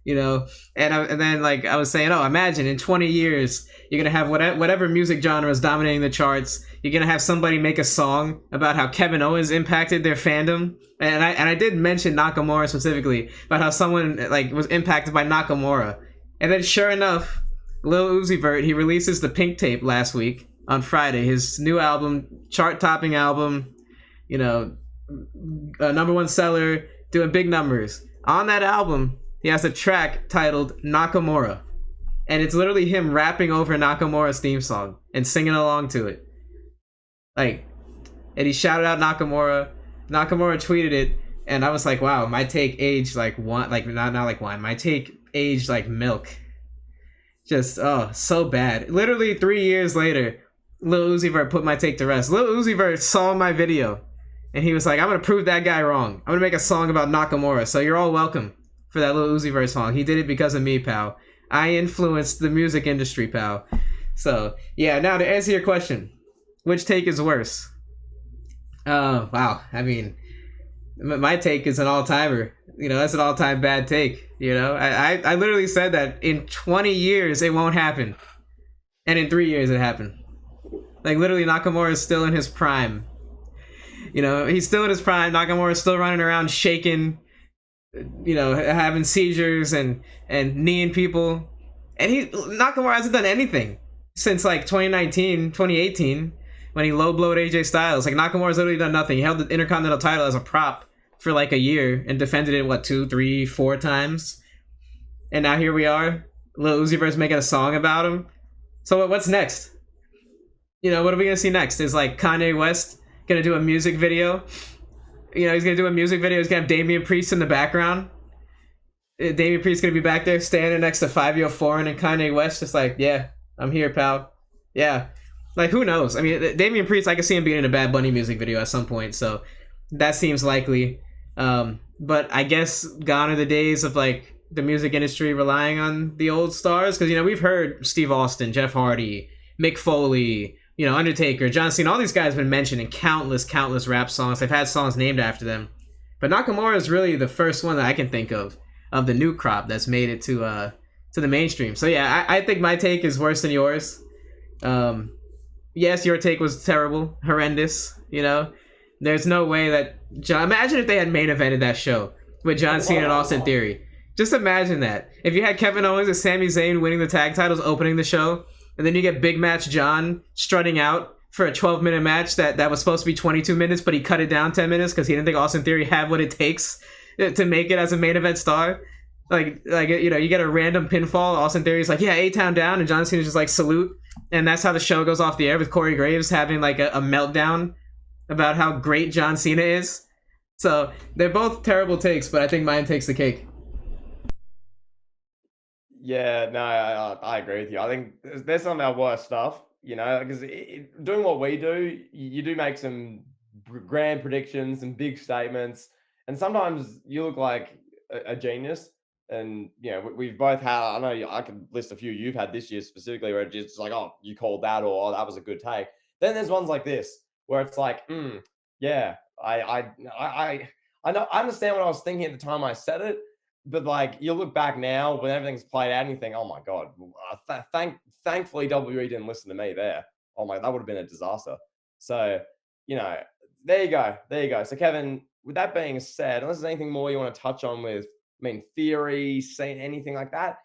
you know? And then like I was saying, oh, imagine in 20 years, you're going to have whatever music genre is dominating the charts. You're going to have somebody make a song about how Kevin Owens impacted their fandom. And I did mention Nakamura specifically about how someone like was impacted by Nakamura. And then sure enough, Lil Uzi Vert, he releases the Pink Tape last week on Friday, his new album, chart-topping album, you know, number one seller, doing big numbers. On that album, he has a track titled Nakamura. And it's literally him rapping over Nakamura's theme song and singing along to it. Like, and he shouted out Nakamura. Nakamura tweeted it, and I was like, wow, my take aged like wine, like not like wine. My take aged like milk. Just, oh, so bad. Literally 3 years later, Lil Uzi Vert put my take to rest. Lil Uzi Vert saw my video, and he was like, I'm going to prove that guy wrong. I'm going to make a song about Nakamura, so you're all welcome for that Lil Uzi Vert song. He did it because of me, pal. I influenced the music industry, pal. So, yeah, now to answer your question, which take is worse? Wow. I mean, my take is an all-timer. You know, that's an all-time bad take. You know, I literally said that in 20 years it won't happen. And in 3 years it happened. Like, literally, Nakamura is still in his prime. You know, he's still in his prime. Nakamura is still running around shaking, you know, having seizures and kneeing people. And Nakamura hasn't done anything since, like, 2019, 2018, when he low-blowed AJ Styles. Like, Nakamura's literally done nothing. He held the Intercontinental title as a prop for, like, a year and defended it, 2, 3, 4 times? And now here we are. Lil Uzi Vert's making a song about him. So what's next? What are we gonna see next? Is like Kanye West gonna do a music video? He's gonna do a music video. He's gonna have Damian Priest in the background. Damian Priest gonna be back there standing next to 5-Year Foreign and Kanye West, just like, yeah, I'm here, pal. Yeah, like who knows? I mean, Damian Priest, I could see him being in a Bad Bunny music video at some point, so that seems likely. But I guess gone are the days of like the music industry relying on the old stars, because we've heard Steve Austin, Jeff Hardy, Mick Foley, Undertaker, John Cena, all these guys have been mentioned in countless rap songs. They've had songs named after them, but Nakamura is really the first one that I can think of the new crop that's made it to the mainstream. So yeah, I think my take is worse than yours. Yes, your take was terrible, horrendous. There's no way that imagine if they had main evented that show with John Cena and Austin Theory. Just imagine that. If you had Kevin Owens and Sami Zayn winning the tag titles opening the show, and then you get Big Match John strutting out for a 12-minute match that was supposed to be 22 minutes, but he cut it down 10 minutes because he didn't think Austin Theory had what it takes to make it as a main event star. Like you get a random pinfall. Austin Theory's like, yeah, A-Town down, and John Cena's just like, salute. And that's how the show goes off the air, with Corey Graves having like a meltdown about how great John Cena is. So they're both terrible takes, but I think mine takes the cake. Yeah, no, I agree with you. I think there's some of our worst stuff, because doing what we do, you do make some grand predictions and big statements, and sometimes you look like a genius. And we've both had. I know I could list a few you've had this year specifically, where it's just like, oh, you called that, or oh, that was a good take. Then there's ones like this where it's like, yeah, I know, I understand what I was thinking at the time I said it, but like you look back now when everything's played out and you think, oh my god, thankfully WWE didn't listen to me there. Oh my, that would have been a disaster. So there you go. So Kevin, with that being said, unless there's anything more you want to touch on with, theory, saying anything like that,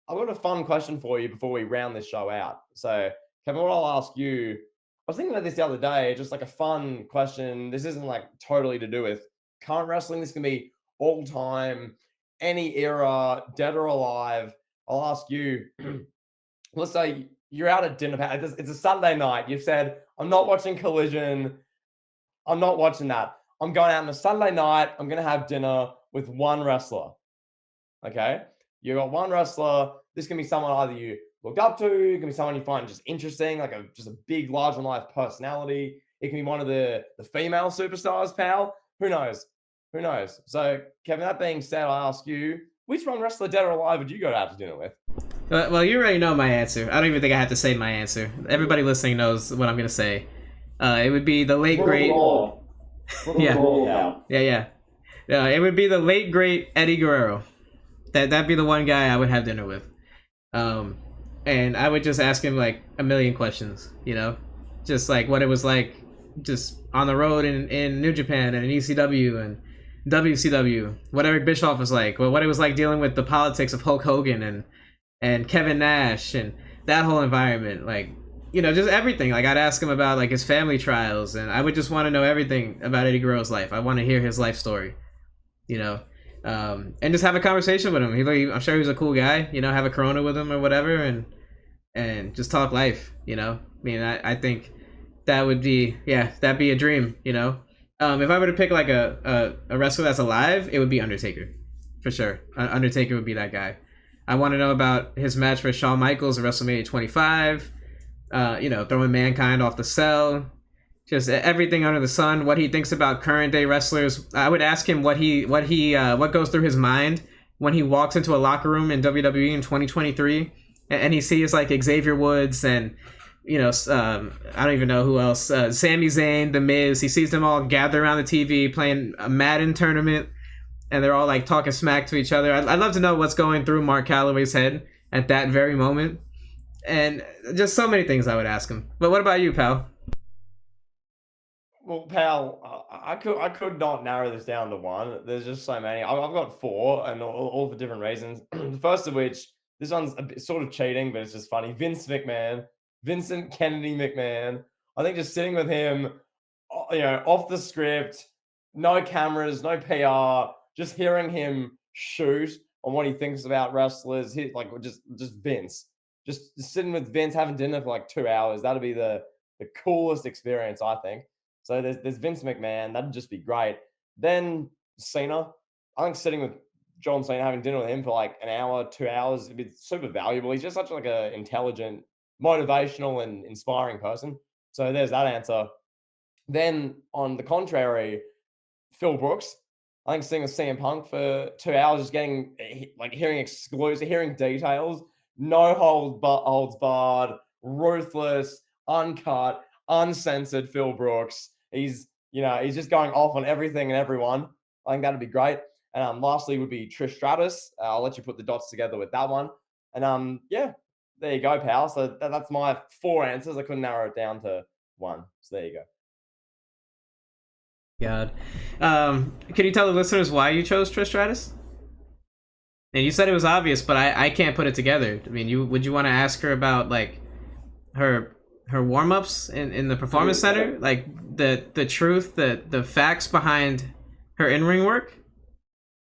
I've got a fun question for you before we round this show out. So Kevin, what I'll ask you, I was thinking about this the other day, just like a fun question. This isn't like totally to do with current wrestling. This can be all time, any era, dead or alive. I'll ask you, let's say you're out at dinner. It's a Sunday night. You've said, I'm not watching Collision. I'm not watching that. I'm going out on a Sunday night. I'm going to have dinner with one wrestler. Okay? You got one wrestler. This can be someone either you look up to, it can be someone you find just interesting, like just a big, large in life personality. It can be one of the female superstars, pal. Who knows? Who knows? So, Kevin, that being said, I ask you, which one wrestler, dead or alive, would you go out to dinner with? Well, you already know my answer. I don't even think I have to say my answer. Everybody listening knows what I'm going to say. It would be the late, great... Yeah. It would be the late, great Eddie Guerrero. That'd be the one guy I would have dinner with. And I would just ask him like a million questions, just like what it was like just on the road in New Japan and in ECW and WCW, what Eric Bischoff was like, or what it was like dealing with the politics of Hulk Hogan and Kevin Nash and that whole environment, like, just everything. Like I'd ask him about like his family trials, and I would just want to know everything about Eddie Guerrero's life. I want to hear his life story, and just have a conversation with him. I'm sure he was a cool guy, have a Corona with him or whatever, and just talk life, I think that would be, that'd be a dream, If I were to pick like a wrestler that's alive, it would be Undertaker, for sure. Undertaker would be that guy. I want to know about his match with Shawn Michaels at WrestleMania 25, throwing Mankind off the cell, just everything under the sun, what he thinks about current day wrestlers. I would ask him what goes through his mind when he walks into a locker room in WWE in 2023 and he sees like Xavier Woods and I don't even know who else, Sami Zayn, The Miz. He sees them all gather around the TV playing a Madden tournament, and they're all like talking smack to each other. I'd love to know what's going through Mark Calloway's head at that very moment, and just so many things I would ask him. But what about you, pal? Well, pal, I could not narrow this down to one. There's just so many. I've got four, and all for different reasons. The first of which, this one's a bit, sort of cheating, but it's just funny. Vince McMahon, Vincent Kennedy McMahon. I think just sitting with him, off the script, no cameras, no PR, just hearing him shoot on what he thinks about wrestlers. Just Vince. just sitting with Vince having dinner for like 2 hours. That'd be the coolest experience, I think. So there's Vince McMahon. That'd just be great. Then Cena. I think sitting with John Cena having dinner with him for like an hour, 2 hours, it'd be super valuable. He's just such like a intelligent, motivational, and inspiring person. So there's that answer. Then on the contrary, Phil Brooks. I think seeing a CM Punk for 2 hours, just getting like hearing exclusive, hearing details, no holds barred, ruthless, uncut, uncensored. Phil Brooks. He's just going off on everything and everyone. I think that'd be great. And lastly would be Trish Stratus. I'll let you put the dots together with that one. And yeah, there you go, pal. So that's my 4 answers. I couldn't narrow it down to one. So there you go. God. Can you tell the listeners why you chose Trish Stratus? And you said it was obvious, but I can't put it together. I mean, would you want to ask her about like her warm-ups in the performance center, like the truth, the facts behind her in-ring work?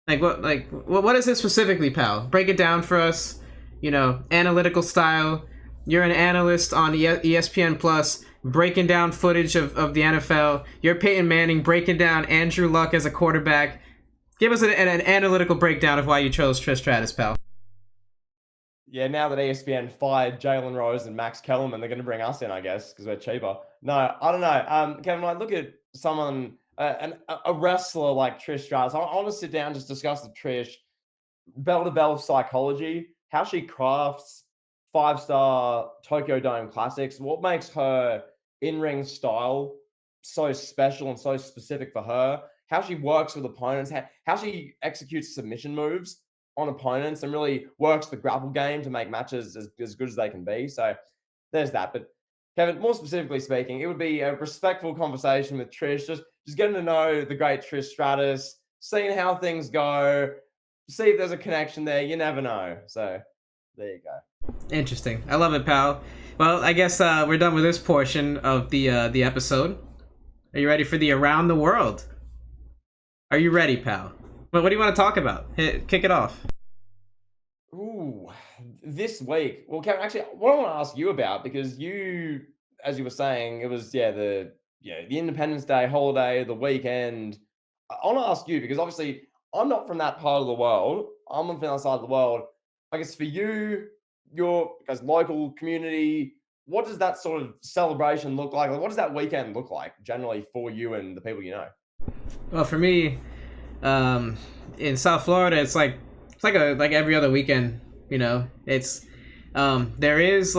What is it specifically, pal? Break it down for us. Analytical style. You're an analyst on ESPN Plus, breaking down footage of the NFL. You're Peyton Manning breaking down Andrew Luck as a quarterback. Give us an analytical breakdown of why you chose Trish Stratus, pal. Yeah, now that ESPN fired Jalen Rose and Max Kellerman, they're going to bring us in, I guess, because we're cheaper. No, I don't know. Kevin, I look at someone, a wrestler like Trish Stratus. I want to sit down and just discuss the Trish bell-to-bell psychology, how she crafts five-star Tokyo Dome classics, what makes her in-ring style so special and so specific for her, how she works with opponents, how she executes submission moves on opponents and really works the grapple game to make matches as good as they can be. So there's that. But Kevin, more specifically speaking, it would be a respectful conversation with Trish, just getting to know the great Trish Stratus, seeing how things go, see if there's a connection there. You never know. So there you go. Interesting. I love it, pal. Well, I guess we're done with this portion of the episode. Are you ready for the Around the World? Are you ready, pal? What do you want to talk about? Kick it off. Ooh, this week. Well, Kevin, actually, what I want to ask you about, because you, as you were saying, it was the Independence Day holiday, the weekend. I want to ask you because obviously I'm not from that part of the world. I'm from the other side of the world. I guess for you, your guys local community, what does that sort of celebration look like? What does that weekend look like generally for you and the people you know? Well, for me, in South Florida, it's like every other weekend. It's there is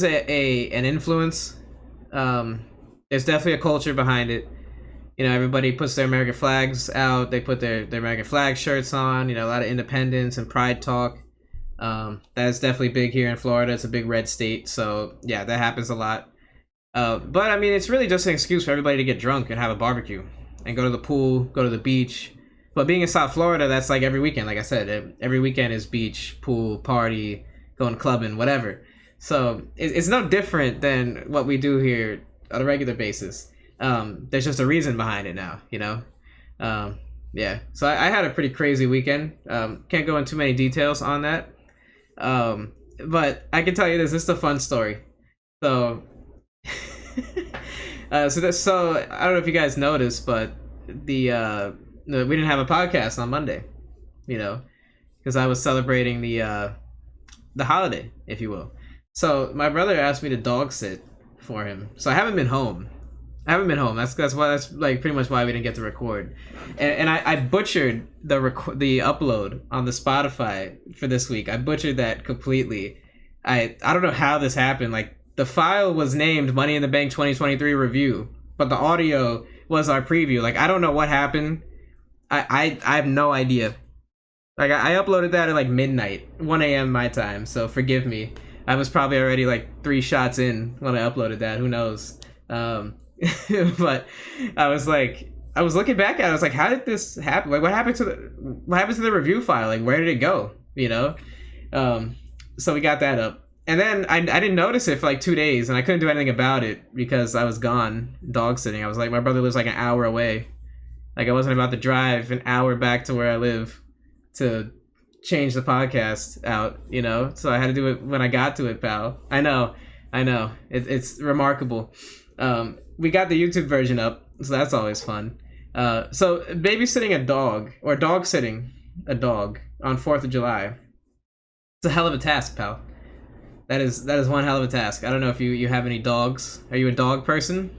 an influence. There's definitely a culture behind it. Everybody puts their American flags out. They put their American flag shirts on. A lot of independence and pride talk. That's definitely big here in Florida. It's a big red state, so yeah, that happens a lot. But I mean, it's really just an excuse for everybody to get drunk and have a barbecue and go to the pool, go to the beach. But being in South Florida, that's like every weekend. Like I said, every weekend is beach, pool, party, going clubbing, whatever. So it's no different than what we do here on a regular basis. There's just a reason behind it now, yeah. So I had a pretty crazy weekend. Can't go into too many details on that. But I can tell you this is a fun story. So, so I don't know if you guys noticed, but we didn't have a podcast on Monday, because I was celebrating the holiday, if you will. So my brother asked me to dog sit for him. So I haven't been home. That's like pretty much why we didn't get to record. And I butchered the upload on the Spotify for this week. I butchered that completely. I don't know how this happened. Like the file was named Money in the Bank 2023 review, but the audio was our preview. Like I don't know what happened. I have no idea. Like I uploaded that at like midnight, 1 a.m. my time. So forgive me. I was probably already like 3 shots in when I uploaded that. Who knows? But I was looking back at it. I was like, how did this happen? Like what happened to the review file? Like where did it go? So we got that up. And then I didn't notice it for like 2 days, and I couldn't do anything about it because I was gone dog sitting. I was like, my brother lives like an hour away. Like I wasn't about to drive an hour back to where I live to change the podcast out, you know. So I had to do it when I got to it, pal. I know. It's remarkable. We got the YouTube version up, so that's always fun. So babysitting a dog or dog sitting a dog on 4th of July. It's a hell of a task, pal. That is one hell of a task. I don't know if you have any dogs. Are you a dog person?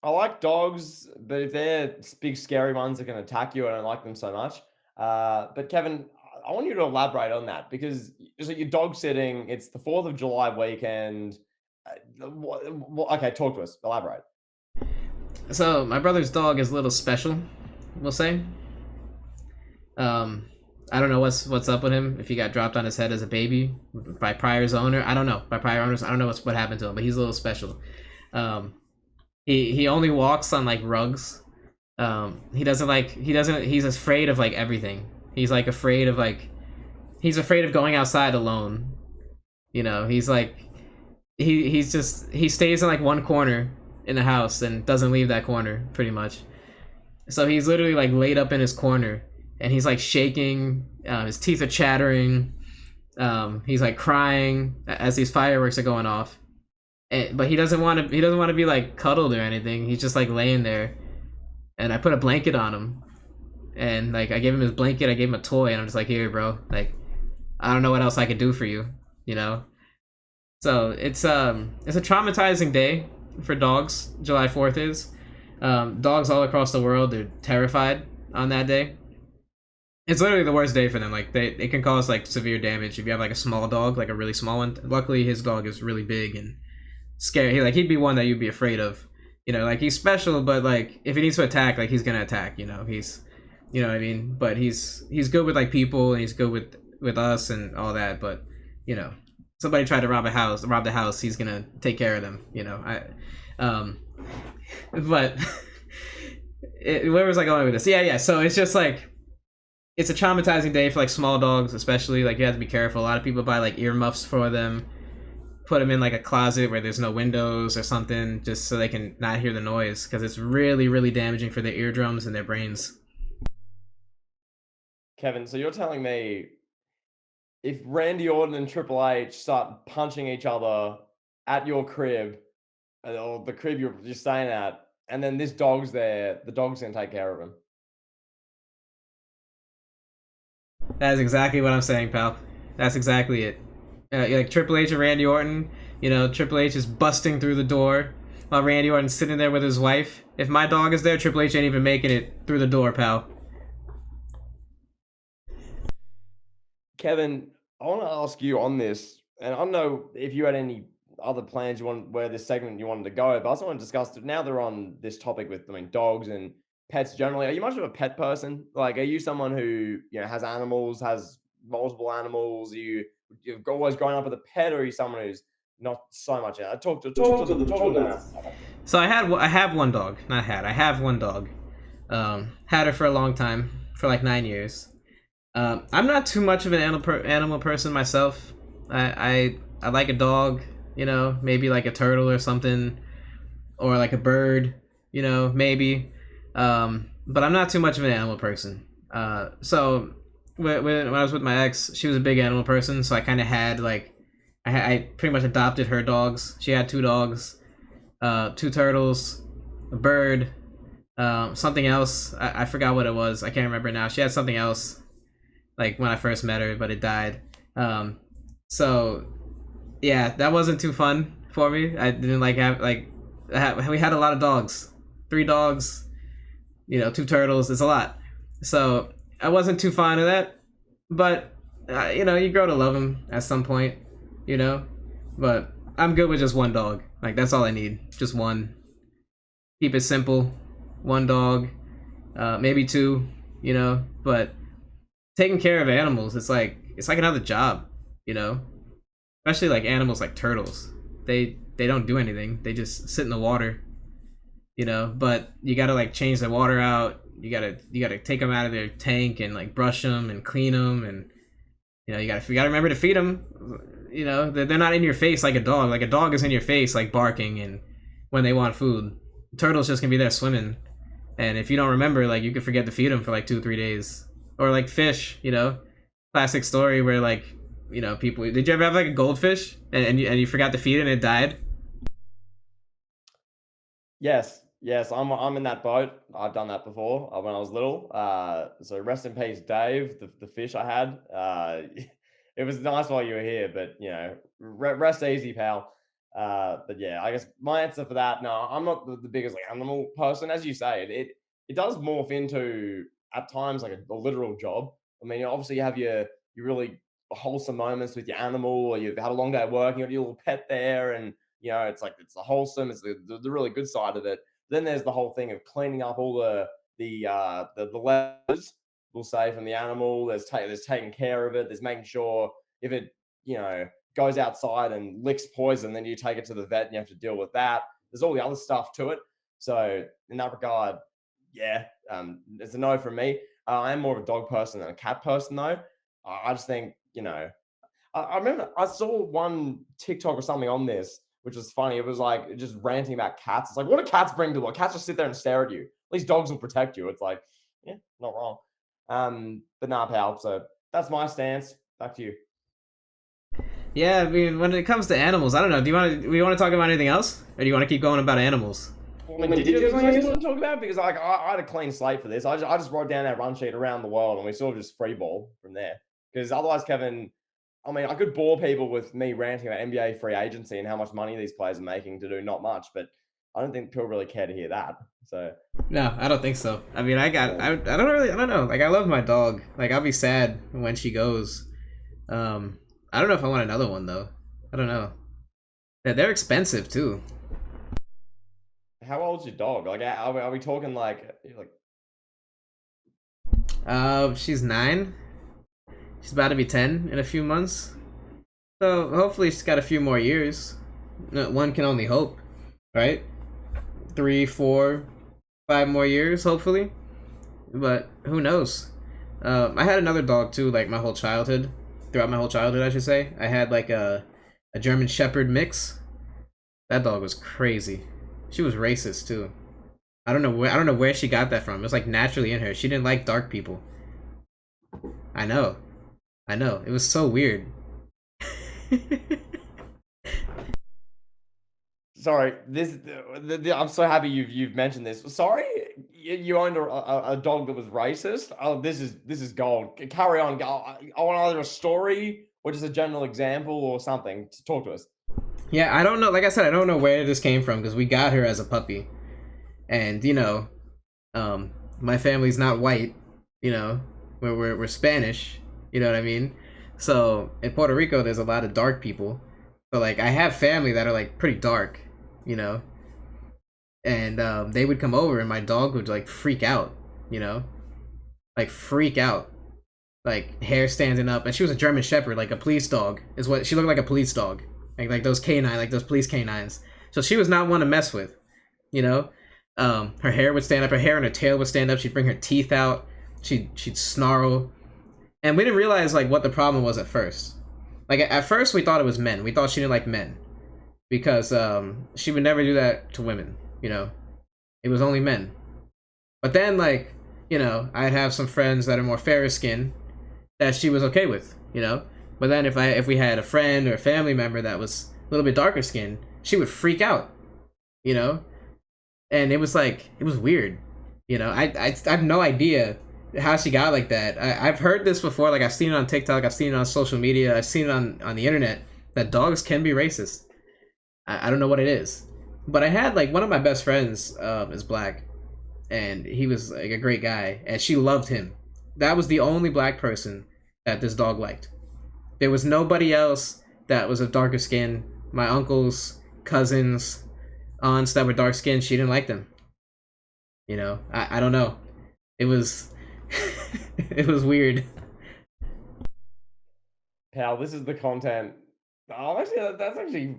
I like dogs, but if they're big, scary ones that can attack you, I don't like them so much. But Kevin, I want you to elaborate on that because so you're dog sitting. It's the 4th of July weekend. Okay, talk to us. Elaborate. So my brother's dog is a little special, we'll say. I don't know what's up with him. If he got dropped on his head as a baby by prior owner, I don't know. By prior owners, I don't know what happened to him, but he's a little special. He only walks on like rugs. He's afraid of like everything. He's afraid of going outside alone. You know, he stays in like one corner in the house and doesn't leave that corner pretty much. So he's literally like laid up in his corner and he's like shaking, his teeth are chattering, he's like crying as these fireworks are going off. But he doesn't want to be like cuddled or anything. He's just like laying there, and I put a blanket on him, and like I gave him his blanket, I gave him a toy, and I'm just like, here, bro. Like, I don't know what else I could do for you, you know. So it's a traumatizing day for dogs. July 4th is. Dogs all across the world are terrified on that day. It's literally the worst day for them. Like it can cause like severe damage if you have like a small dog, like a really small one. Luckily, his dog is really big and scary. He'd be one that you'd be afraid of. You know, like he's special, but like if he needs to attack, like he's gonna attack. You know, you know what I mean. But he's good with like people, and he's good with us and all that. But you know, somebody tried to rob the house, he's gonna take care of them. You know, but where was I going with this? Yeah. So it's just like it's a traumatizing day for like small dogs, especially. Like you have to be careful. A lot of people buy like earmuffs for them. Put them in like a closet where there's no windows or something just so they can not hear the noise because it's really, really damaging for their eardrums and their brains. Kevin, so you're telling me if Randy Orton and Triple H start punching each other at your crib or the crib you're staying at, and then this dog's there, the dog's going to take care of him. That is exactly what I'm saying, pal. That's exactly it. Like Triple H and Randy Orton, you know, Triple H is busting through the door while Randy Orton's sitting there with his wife. If my dog is there, Triple H ain't even making it through the door, pal. Kevin, I want to ask you on this, and I don't know if you had any other plans where this segment you wanted to go, but I also want to discuss now they're on this topic with, dogs and pets generally. Are you much of a pet person? Like, are you someone who, has animals, has multiple animals? You've always grown up with a pet, or are you someone who's not so much? Talk to that. So I have one dog. I have one dog. Had her for a long time, for like 9 years. I'm not too much of an animal person myself. I like a dog, maybe like a turtle or something, or like a bird, maybe. But I'm not too much of an animal person. So when I was with my ex, she was a big animal person, so I kind of had I pretty much adopted her dogs. She had 2 dogs, 2 turtles, a bird, something else. I forgot what it was. I can't remember now. She had something else, like when I first met her, but it died. So yeah, that wasn't too fun for me. I didn't we had a lot of dogs, 3 dogs, 2 turtles. It's a lot. So I wasn't too fond of that, but you grow to love them at some point, but I'm good with just one dog. Like, that's all I need, just one. Keep it simple, 1 dog, maybe 2, but taking care of animals, it's like another job, especially like animals like turtles. They don't do anything, they just sit in the water, but you gotta change the water out. You gotta take them out of their tank and brush them and clean them, and you gotta remember to feed them. They're not in your face like a dog. Like a dog is in your face barking and when they want food. Turtles just gonna be there swimming, and if you don't remember, you could forget to feed them for 2-3 days, or like fish. Classic story where like people. Did you ever have like a goldfish and you forgot to feed it and it died? Yes, yes, I'm in that boat. I've done that before when I was little. So rest in peace, Dave, the fish I had. It was nice while you were here, but rest easy, pal. But yeah, I guess my answer for that. No, I'm not the biggest like animal person, as you say. It does morph into at times like a literal job. I mean, obviously you have your really wholesome moments with your animal, or you've had a long day at work, you got your little pet there, and it's like it's the wholesome, it's the really good side of it. Then there's the whole thing of cleaning up all the letters, we'll say, from the animal. There's taking care of it. There's making sure if it goes outside and licks poison, then you take it to the vet and you have to deal with that. There's all the other stuff to it. So in that regard, yeah, it's a no from me. I am more of a dog person than a cat person, though. I just think I remember I saw one TikTok or something on this, which was funny. It was like just ranting about cats. It's like, what do cats bring to it? Cats just sit there and stare at you. At least dogs will protect you. It's like, yeah, not wrong. But nah, pal. So that's my stance. Back to you. Yeah, I mean, when it comes to animals, I don't know. We want to talk about anything else, or do you want to keep going about animals? I mean, did you have something else to talk about? Because like I had a clean slate for this. I just wrote down our run sheet around the world, and we sort of just free ball from there. Because otherwise, Kevin, I mean, I could bore people with me ranting about NBA free agency and how much money these players are making to do not much, but I don't think people really care to hear that. So, No, I don't think so. I mean, yeah. I don't know. Like, I love my dog. Like, I'll be sad when she goes. Um, I don't know if I want another one though. I don't know. Yeah, they're expensive too. How old's your dog? Like, are we talking like She's 9. She's about to be 10 in a few months. So hopefully she's got a few more years. No, one can only hope, right? 3, 4, 5 more years, hopefully. But who knows? I had another dog too, like my whole childhood. Throughout my whole childhood, I should say. I had like a German Shepherd mix. That dog was crazy. She was racist too. I don't know where she got that from. It was like naturally in her. She didn't like dark people. I know. I know. It was so weird. sorry, I'm so happy you've mentioned this. Sorry, you owned a dog that was racist. Oh, this is gold. Carry on. I want either a story or just a general example or something to talk to us. Yeah, I don't know. Like I said, I don't know where this came from because we got her as a puppy, and um, my family's not white. You know, we're Spanish. You know what I mean? So in Puerto Rico, there's a lot of dark people. So like, I have family that are like pretty dark. You know, and they would come over, and my dog would like freak out. You know, like freak out, like hair standing up. And she was a German Shepherd, like a police dog. Is what she looked like, a police dog, like those canine, like those police canines. So she was not one to mess with. You know, her hair would stand up, her hair and her tail would stand up. She'd bring her teeth out. She'd snarl, and we didn't realize like what the problem was at first. Like at first, we thought it was men. We thought she didn't like men because she would never do that to women. You know, it was only men. But then, like, I'd have some friends that are more fairer skinned that she was okay with. But then if we had a friend or a family member that was a little bit darker skinned, she would freak out. You know, and it was like it was weird. I have no idea how she got like that. I've heard this before. Like I've seen it on TikTok. I've seen it on social media. I've seen it on the internet that dogs can be racist. I don't know what it is, but I had like one of my best friends is black, and he was like a great guy, and she loved him. That was the only black person that this dog liked. There was nobody else that was of darker skin. My uncles, cousins, aunts that were dark skinned, she didn't like them. I don't know. It was it was weird. Pal, this is the content. Oh, actually, that's actually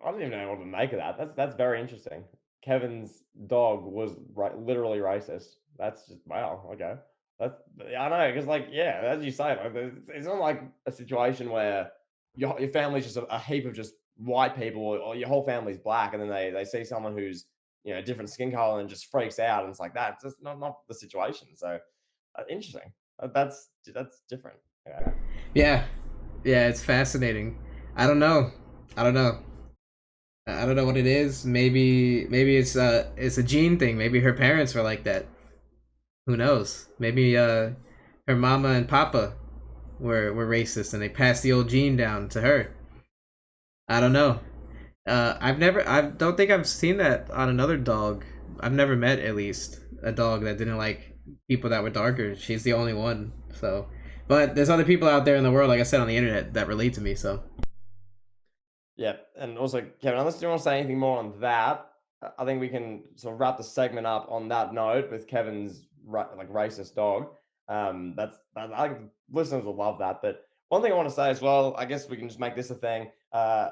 I don't even know what to make of that. That's very interesting. Kevin's dog was literally racist. That's just wow. Okay, that's I know because like yeah, as you say, like it's not like a situation where your family's just a heap of just white people or your whole family's black, and then they see someone who's different skin color and just freaks out, and it's like that. It's just not the situation. So interesting. That's different. Yeah. Yeah, yeah, it's fascinating. I don't know. I don't know. I don't know what it is. Maybe it's a gene thing. Maybe her parents were like that. Who knows? Maybe her mama and papa were racist and they passed the old gene down to her. I don't know. I don't think I've seen that on another dog. I've never met, at least, a dog that didn't like people that were darker. She's the only one. So, but there's other people out there in the world, like I said, on the internet that relate to me. So, Yeah, and also, Kevin, unless you want to say anything more on that, I think we can sort of wrap the segment up on that note with Kevin's like racist dog. I think listeners will love that. But one thing I want to say as well, I guess we can just make this a thing, a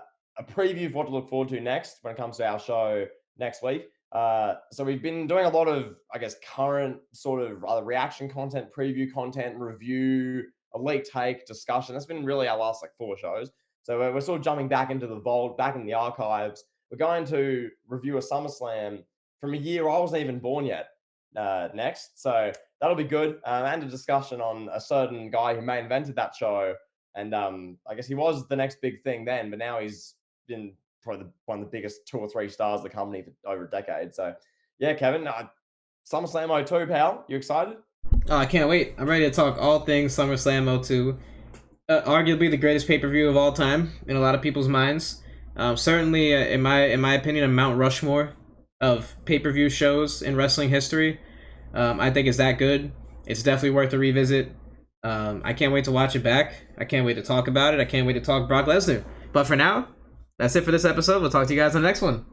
preview of what to look forward to next when it comes to our show next week. So we've been doing a lot of, I guess, current sort of either reaction content, preview content, review, elite take, discussion. That's been really our last like 4 shows. So we're sort of jumping back into the vault, back in the archives. We're going to review a SummerSlam from a year I wasn't even born yet next. So that'll be good. And a discussion on a certain guy who may have invented that show. And I guess he was the next big thing then, but now he's been probably one of the biggest 2 or 3 stars of the company for over a decade. So yeah, Kevin, SummerSlam 02, pal. You excited? oh, I can't wait. I'm ready to talk all things SummerSlam '02. Arguably the greatest pay-per-view of all time in a lot of people's minds. Certainly, in my opinion, a Mount Rushmore of pay-per-view shows in wrestling history. I think it's that good. It's definitely worth a revisit. I can't wait to watch it back. I can't wait to talk about it. I can't wait to talk Brock Lesnar. But for now, that's it for this episode. We'll talk to you guys on the next one.